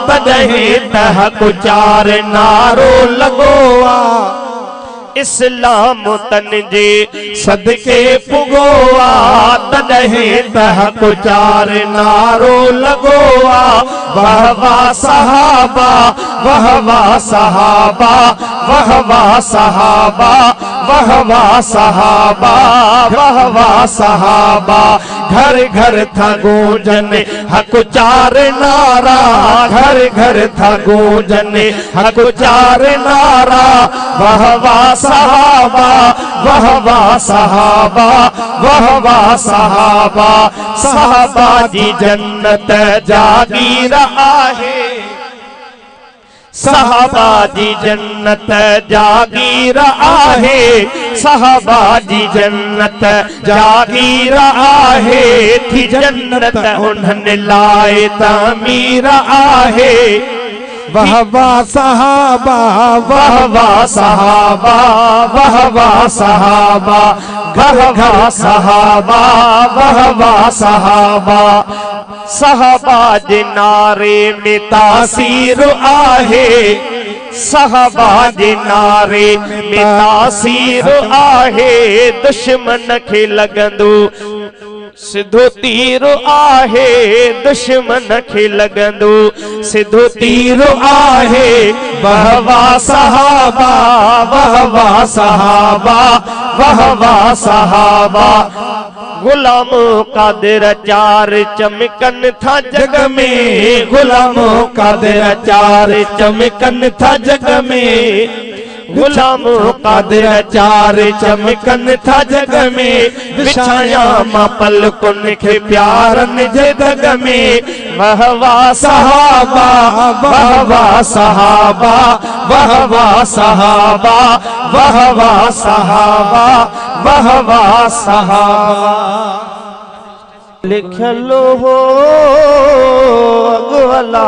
तॾहिं तहक चार नारो लगोआ, इस्लाम तन जे सदके पुगोआ। तॾहिं तहक चार नारो लगोआ। वाह वाह सहाबा, वाह वाह सहाबा, वाह वाह सहाबा, वाह वाह सहाबा, वाह वाह सहाबा। घर घर था गूंजन हक चार नारा, घर घर था गूंजन हक चार नारा। वाह वाह सहाबा, वाह वाह सहाबा, वाह वाह सहाबा। सहाबा जी जन्नत जागीर आहे, सहाबा जी जन्नत जागीर आहे, सहाबा जी जन्नत जागीर आहे। थी जन्नत उन्हनि लाइ तामीर आहे। वाह वाह सहाबा, वाह वाह सहाबा, वाह वाह सहाबा, वाह वाह सहाबा, वाह वाह सहाबा। सहाबा जे नारे में तासीर आहे, सहाबा जे नारे में तासीर आहे। दुश्मन खे लॻंदो सिधो तीर आहे, दुश्मन खे लॻंदो सिधो तीर आहे। वाह वाह सहाबा, वाह वाह सहाबा, वाह वाह सहाबा। गुलाम कादिर चार चमकन था जग में, गुलाम कादिर चार चमकन था जग में। गुलाम कादिर चार चमकन था जग में। बिछाया मां पलकुन खे प्यारन जे दग में। वाह वाह सहाबा, वाह वाह सहाबा, वाह वाह सहाबा, वाह वाह सहाबा, वाह वाह सहाबा। लिखलो हो अगवला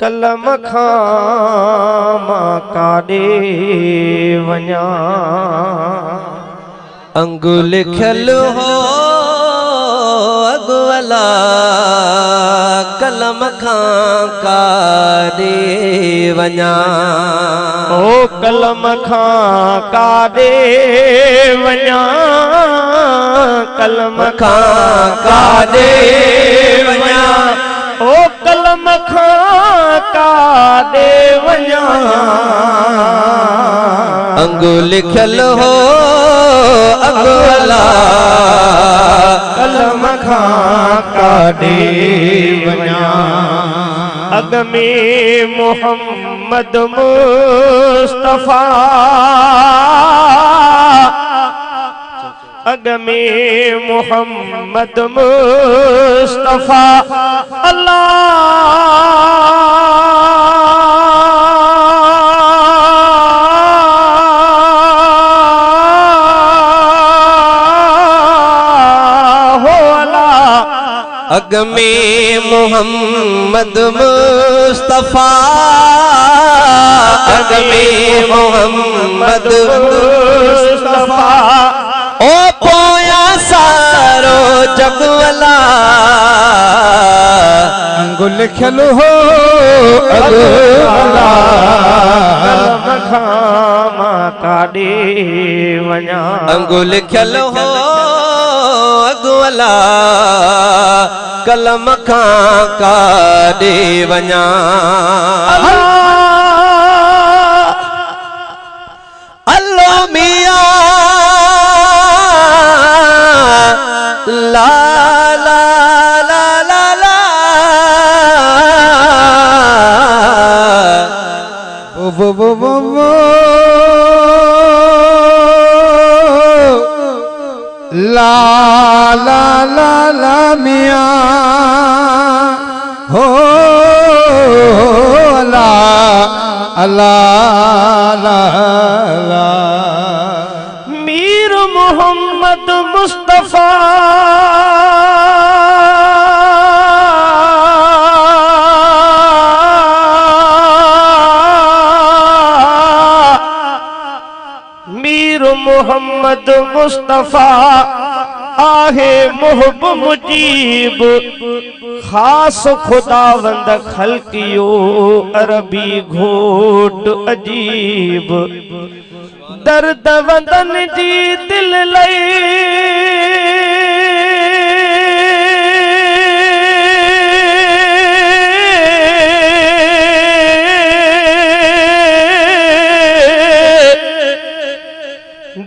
कलम खां मां काॾे वञा। अंग लिखल हो अगवला कलम खां काॾे वञा। ओ कलम खां काॾे वञा, कलम खां काॾे वञा। ओ कलम खां काॾे वञा। अंग लिखल हो अगवला कलम खां काॾे वञा। अग में मोहम्मद मुस्तफा, अग में मोहम्मद मुस्तफा। अल्लाह हो अल्लाह। अग में मोहम्मद मुस्तफा, अग में मोहम्मद मुस्तफा। ओ पोया सारो जगवला अंग लिखल हो अगवला कलम खां मां काॾे वञा। अंग लिखल हो अगवला कलम खां काॾे वञा। अल्लो मियां ला ला ला ला ला ला ला ला ला मिया हो अल्लाह अल्लाह ला मीर मोहम्मद मुस्तफा मीर मोहम्मद मुस्तफा आहे मुहब मुजीब खास खुदावंद खल्कियो अरबी घोट अजीब दर्द वदन जी दिल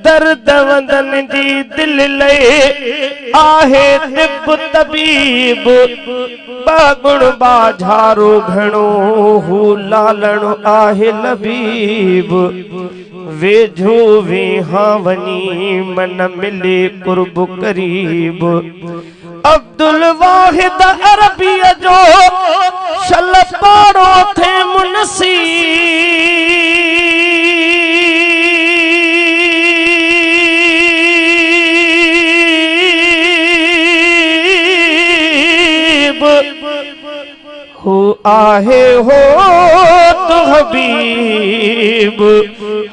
दर्द वदन जी दिल लए आहे तिब तबीब बागुण बाझारो घणो हू लालण आहे लबीब वेझो वेहा वनी मन मिले कुर्ब करीब अब्दुल वाहिद अरबी जो शल पाड़ो थे मुनसी हो आहे हो तो हबीब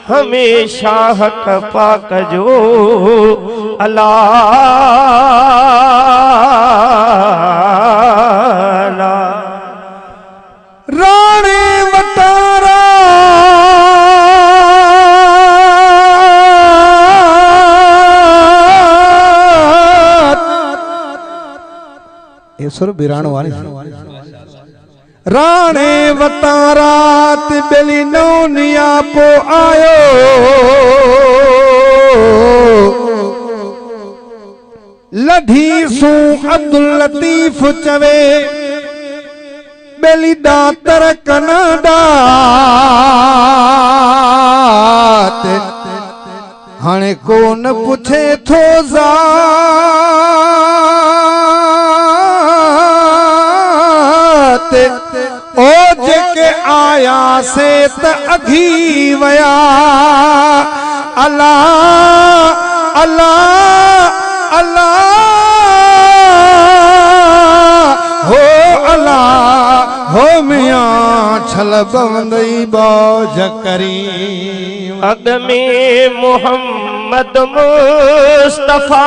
हमेशा हक पाक जो अल्लाह राणे वटारा ये सुर बिराणो वाली राणे वतारात बेली नौनिया पो आयो लधी सू अब्दुल लतीफ चवे बेली दातर कनाडा हाणे को न पुछे थो ओ जेके आया से त अघी वया अल्लाह अल्लाह अल्लाह हो अल्लाह हो मियां छल बंदई बौज करीम अग में मोहम्मद मुस्तफा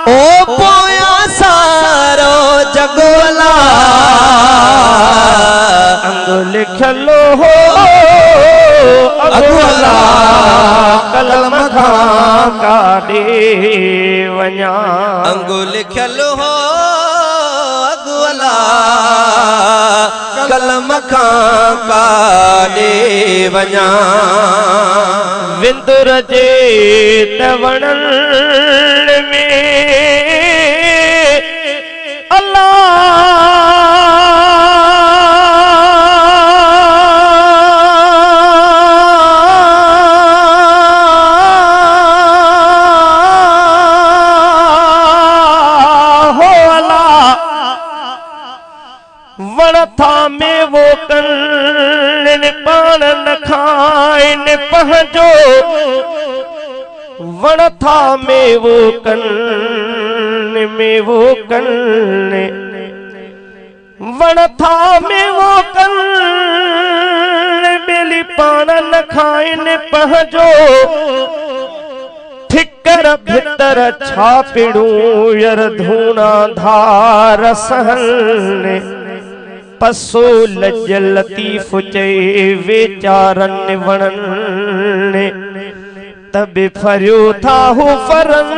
ओ पोया सारो जगोला अंग लिखलो हो अगला कलम खां काॾे वञा अंग लिखल हो अगला कलम खां काॾे वञा विंदुर जे तवणन में वणथा में वो कन पान न खाइन पहजो वणथा में वो कन वणथा में वो कन बेली पान न खाइन पहजो ठिकर भितर छापिड़ू यर धूना धार सहलने पसो लज लतीफ चे वेचारन वणन तब फरियो था हो फरन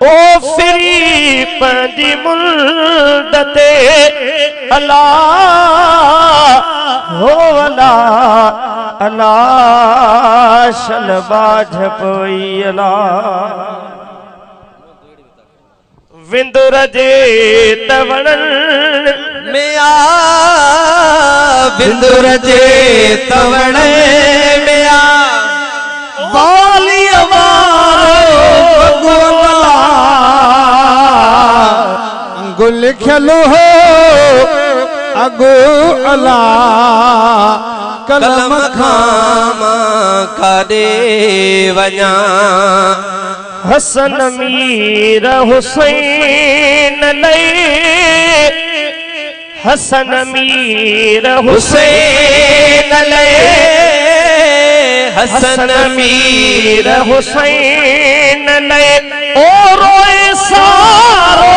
ओ फिरी पंजी मुल्दते अल्लाह हो अल्लाह अल्लाह शलबा झपोई अल्लाह विंदुर जे तवणन में आ बिंदुर जे तवड़े में आ बाली गुल खलो हो अगो अला कलम खाम काॾे वञा हसन मीर हुसैन लई हसन मीर हुसैन लई हसन मीर हुसैन लई ओ रोए सारो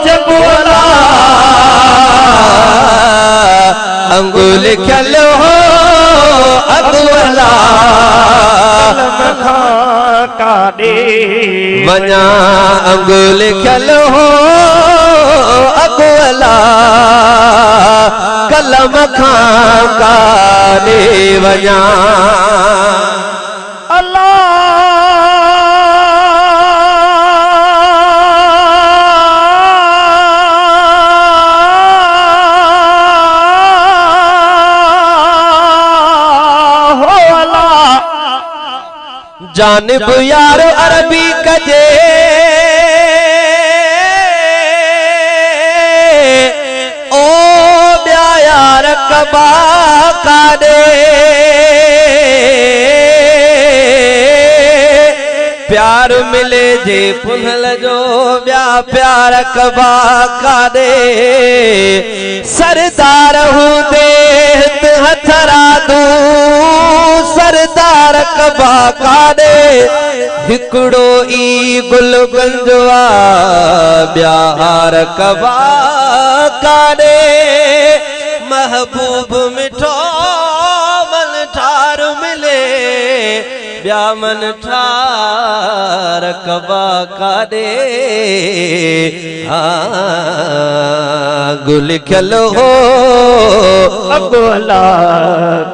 जगोला अंगुल खलो हो अगवला काॾे वञा अंगुल खलो हो अगवला कलम खां काॾे वञा जानिब यार अरबी कजे ओ ब्या यार कबा काॾे प्यार मिले जे पुनल जो ब्या प्यार कबा काॾे सरदार हूंदे हथरा दू सरदार कबा काॾे हिकिड़ो ई गुल गंजवा ब्यार कबा काॾे महबूब मिठो मन ठार मिले ब्या मन ठार कबा काॾे गुल खलो हो अगोला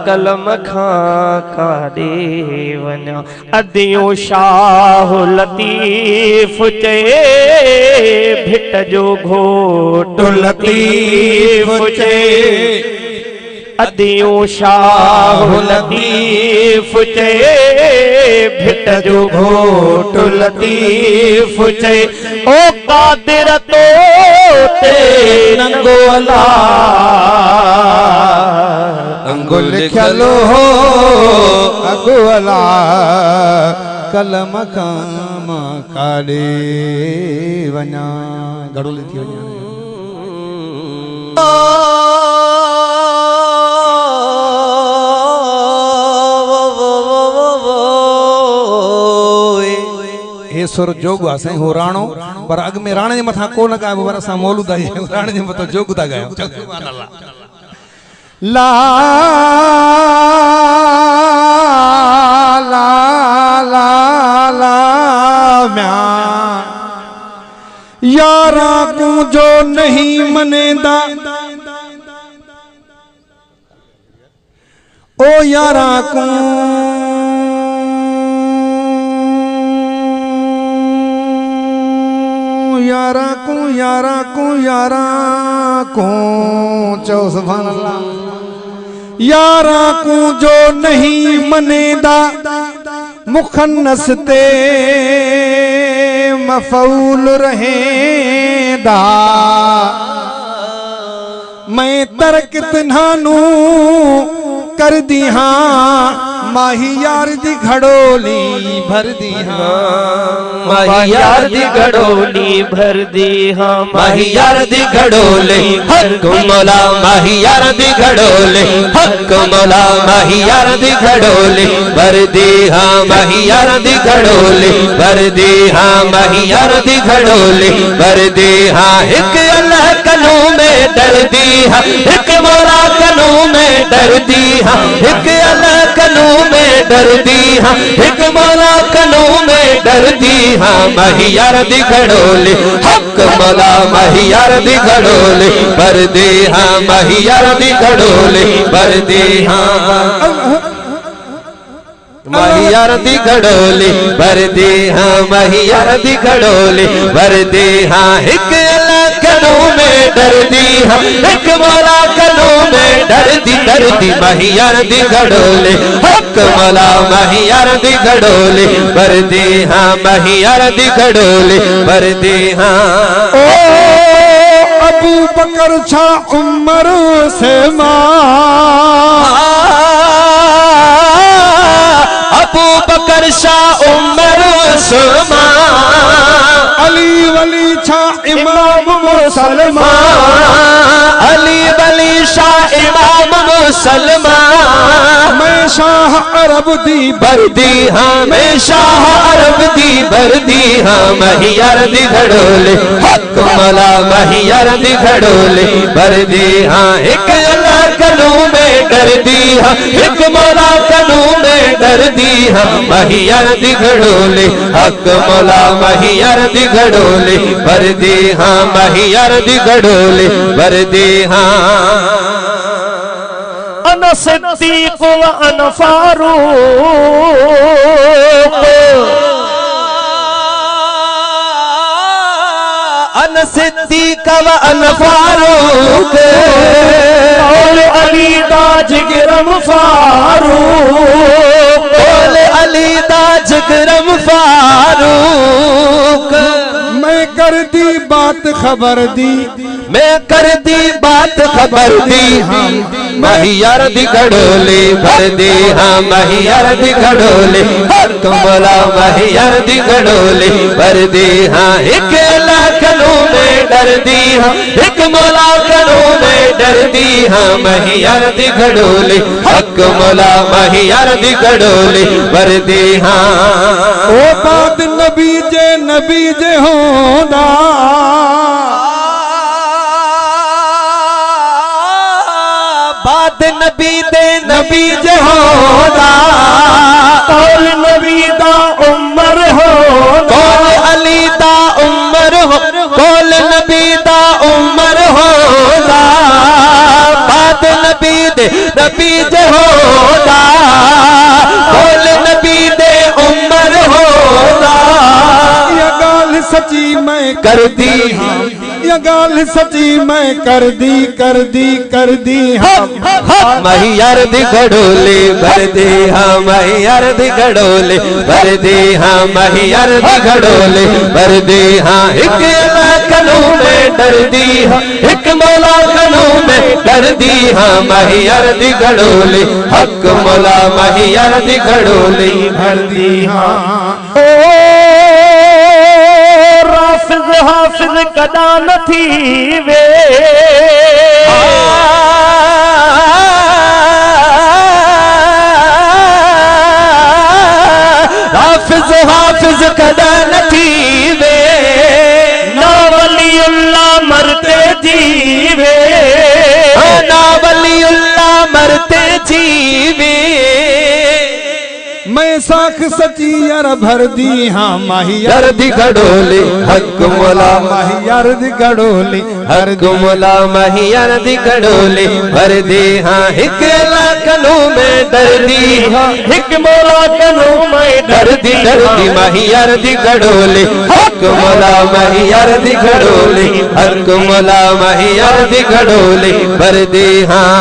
कलम खां काॾे वञा अदियूं शाह लतीफ़ चए भिट जो घोट लतीफ़ चए अदियूं शाह लतीफ़ चए भिट जो घोट लतीफ़ चए ओ कादिर तो ते नंगोला अंगुल खलो हो अगवला कलम खाम काॾे वञा घड़ोली थी वञा हे सुर जोग आहे साईं हो राणो पर अॻ में राणे जे मथां कोन ॻायो पर असां मौलूद आहियूं राणे जे मथां जोग था ॻायूं ला ला ला ला म्या यारा को जो नहीं मनेदा ओ यारा को यारा को चो सुभान अल्लाह यारा को जो नहीं मनेदा मुखन्नस ते मफऊल रहेदा मैं तर्क तन्हानू कर दी हाँ माही यार दी घड़ोली भर दी हाँ माही यार दी घड़ोली भर दी हाँ माही यार दी घड़ोली हक मौला माही यार दी घड़ोली हक मौला माही यार दी घड़ोली भर दी हाँ माही यार दी घड़ोली भर दी हाँ माही यार दी घड़ोली भर दी हाँ एक अल्लाह कनू में डर दी हाँ एक मौला कनू में डर दी हाँ एक अल्लाह कनू में डर दी हाँ एक मौला कनू में डर दी हाँ माही यार दी घड़ोली हक मौला माही यार दी घड़ोली भर दी हाँ माही यार दी घड़ोली भर दी हाँ माही यार दी घड़ोली भर दी हाँ माही यार दी घड़ोली भर दी हाँ एक अल्लाह कनू में डरदी हाँ एक मौला कनू में डरदी महियार दी घड़ोले हक मौला महियार दी घड़ोले बरदी हाँ महियार दी घड़ोले बरदी हाँ ओ अबू बकर छा उमर से अबू बकर शाह उमर उस्मान अली वली छा इमाम मुसलमान अली वली शाह इमाम मुसलमान मैं शाह अरब दी बरदी हाँ मैं शाह अरब दी बरदी हाँ महियार दी घड़ोले हक मौला महियार दी घड़ोले बरदी हाँ एक अल्लाह कनू में डरदी हाँ एक मौला कनू में डरदी हाँ महियार दी घड़ोले हक मौला महियार दी घड़ोले बरदी हाँ महियार दी घड़ोले बरदी हाँ अन सिद्दीक व अन फारूक अन सिद्दीक व अन फारूक और अली दा जिगरम फारूक बोल अली दा जिगरम फारूक मैं कर दी बात खबर दी मैं कर दी बात खबर दी हाँ महियार दी घड़ोले भर दी हाँ महियार दी घड़ोले हक मौला महियार दी घड़ोले भर दी हाँ एक अल्लाह कनू में डर दी हाँ एक मौला कनू में डर दी हाँ महियार दी घड़ोले हक मौला महियार दी घड़ोले भर दी हाँ ओ बाद नबी जे होंदा बाद नबी दे नबी जे होदा और नबी दा उमर हो कौल अली दा उमर हो कौल नबी दा उमर होदा बाद नबी दे नबी जे होदा कौल नबी दे उमर होदा ये गाल सची मैं कर दी ये गाल सची मैं कर दी हाँ महियार दी घड़ोले भर दे हाँ महियार दी घड़ोले भर दे हाँ महियार दी घड़ोले भर दे हाँ एक अल्लाह कनू में डर दी हाँ एक मौला कनू में डर दी हाँ महियार दी घड़ोले हक मौला महियार दी घड़ोले भर दी हाँ ओ राफिज हाफिज कदा न थी वे हाफिज हाफिज कदा न थी वे ना वलीउल्लाह मरते जीवे ना वलीउल्लाह मरते जीवे मैं साख सची यार भर दी हाँ माहिया यार दी घड़ोले हक मौला माहियार दी घड़ोली हक मौला महियार दी घड़ोले भर दे हाँ एक अल्लाह कनू में डर दी हाँ एक मौला कनू में डर दी महियार दी घड़ोले हक मौला महियार दी घड़ोले हक मौला महियार दी घड़ोले भर दे हाँ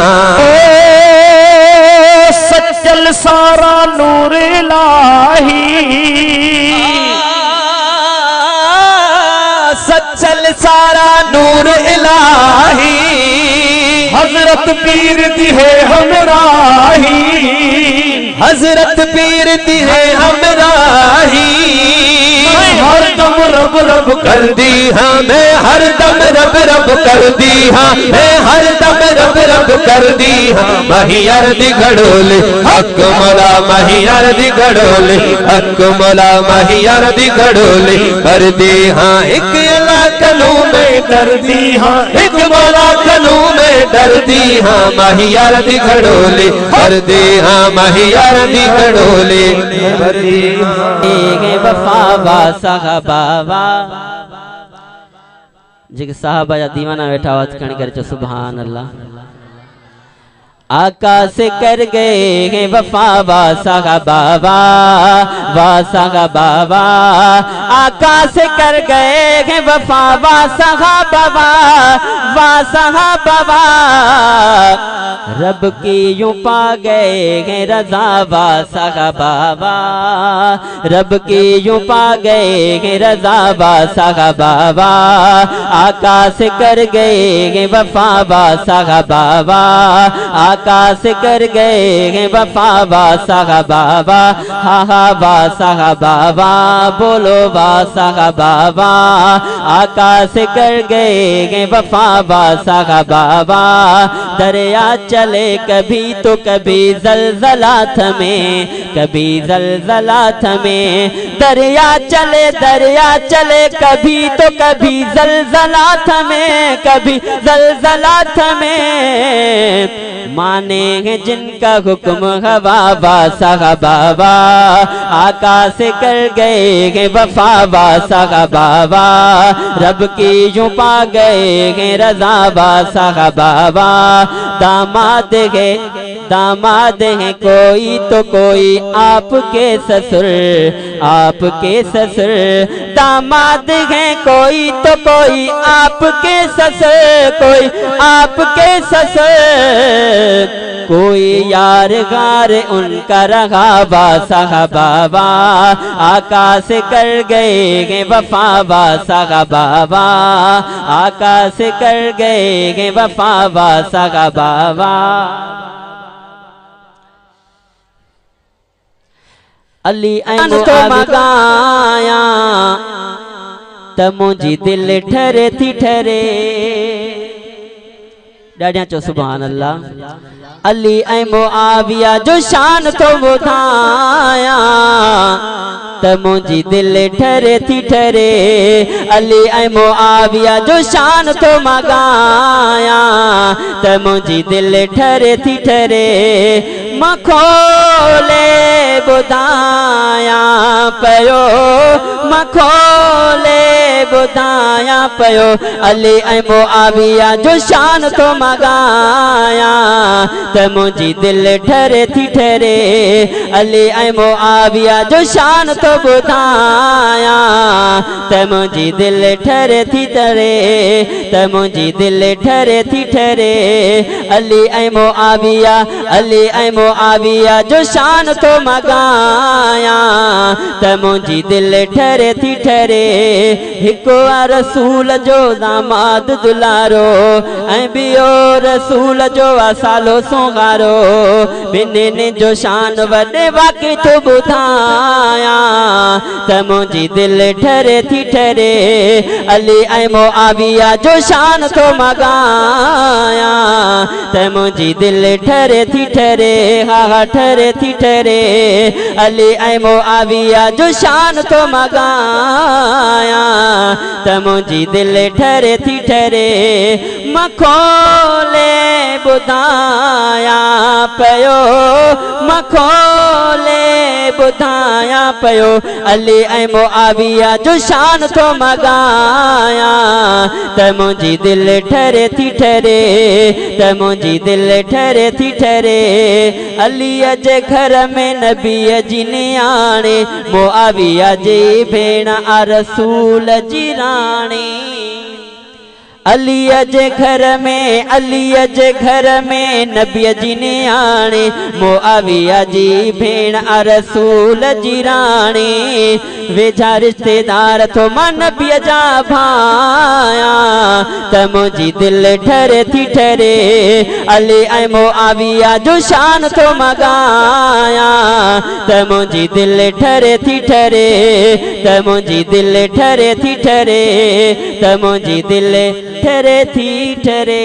सच्चल सारा नूर इलाही सच्चल सारा नूर इलाही हजरत पीर दी है हमराही हजरत पीर दी है हमराही हर दम रब रब कर दी हाँ मैं हर दम रब रब कर दी हाँ मैं हर दम रब रब कर दी हाँ महियार दी घड़ोले हक मौला महियार दी घड़ोले हक मौला महियार दी घड़ोले कर दी हाँ एक अल्लाह कनू में डर दी हाँ एक मौला कनू में डर दी हाँ महियार दी घड़ोले कर दी हाँ महियार दी घड़ोले कर दी वफा बा साहबा जी साहबा या दीवाना बैठा आवाज खड़ी करे सुभान अल्लाह आका से कर गए हैं वफा वाह बाबा वाह बाबा। आका से कर गए हैं वफा वाह बाबा वाह बाबा। रब की यूं पा गए हैं रजा वाह बाबा। रब की यूं पा गए हैं रजा वाह बाबा। आका से कर गए हैं वफा वाह बाबा। आकाश कर गए हैं वफा वाह बाबा। हा हा वाह बाबा बोलो वाह बाबा। आकाश कर गए हैं वफा वाह बाबा। दरिया चले कभी तो कभी जलजलात में, कभी जलजलात में। दरिया चले कभी तो कभी जलजलात में, कभी जलजलात में। माने हैं जिनका हुक्म हवा वाह बाबा। आकाश कर गए हैं वफा वाह बाबा। रब की यूं पा गए हैं रजा वाह बाबा। दामाद है कोई तो कोई आपके ससुर, आपके ससुर। दामाद है कोई तो कोई आपके ससुर, कोई आपके ससुर। कोई यार गार उनका रहा वाह बाबा। आकाश कर गए हैं वफा वाह बाबा। आकाश कर गए हैं वफा वाह बाबा। अली ऐन तो मगाया त मुझी दिल ठरे थी ठरे। डाडिया चो सुभान अल्लाह। अली ऐ मुआविया जो शान तो बुधाया त मुझी दिल ठरे थी ठरे। अली ऐ मुआविया जो शान तो मगाया त मुझी दिल ठरे थी ठरे। मखोले बुधाया पयो, मखोले बुधाया पयो। अली ऐ मुआविया जो शान तो मगाया त मुझी दिल ठरे थी ठरे। अली ऐ मुआविया जो शान तो बुधाया त मुझी दिल ठरे थी ठरे, त मुझी दिल ठरे थी ठरे। अली ऐ मुआविया, अली ऐ मुआविया जो शान तो मगाया त मुझी दिल ठरे थी ठरे। हिको रसूल जो दामाद दुलारो ऐं बियो रसूल जो सालो सोगारो। बिन्हिनि जो शान वॾे वाक़ई तो ॿुधाया त मुझी दिल ठरे थी ठरे। अली ऐं मुआविया जो शान तो मगाया त मुझी दिल ठरे थी ठरे। हा ठरे थी ठरे। अली ऐं मुआविया जो शान तो मगाया त मुझी दिल ठरे थी ठरे। मखोले बुधाया पयो, मखोले बुधाया पयो। अली ऐं मुआविया जो शान तो मगाया त मुझी दिल ठरे थी ठरे, त मुझी दिल ठरे थी ठरे। अलीअ जे घर में नबीअ जी नियाणे, मुआविया जी भेण आ रसूल जी राणी। अलीअ जे घर में, अलीअ जे घर में नबीअ जी नियाणे, मुआविया जी भेण आ रसूल जी राणी। वेझा रिश्तेदार तो मां नबीअ जा भाया त मुझी दिल ठरे थी ठरे। अली ऐं मुआविया जो शान तो मगाया त मुझी दिल ठरे थी ठरे, त मुझी दिल ठरे थी ठरे, त मुझी दिल ठरे थी ठरे।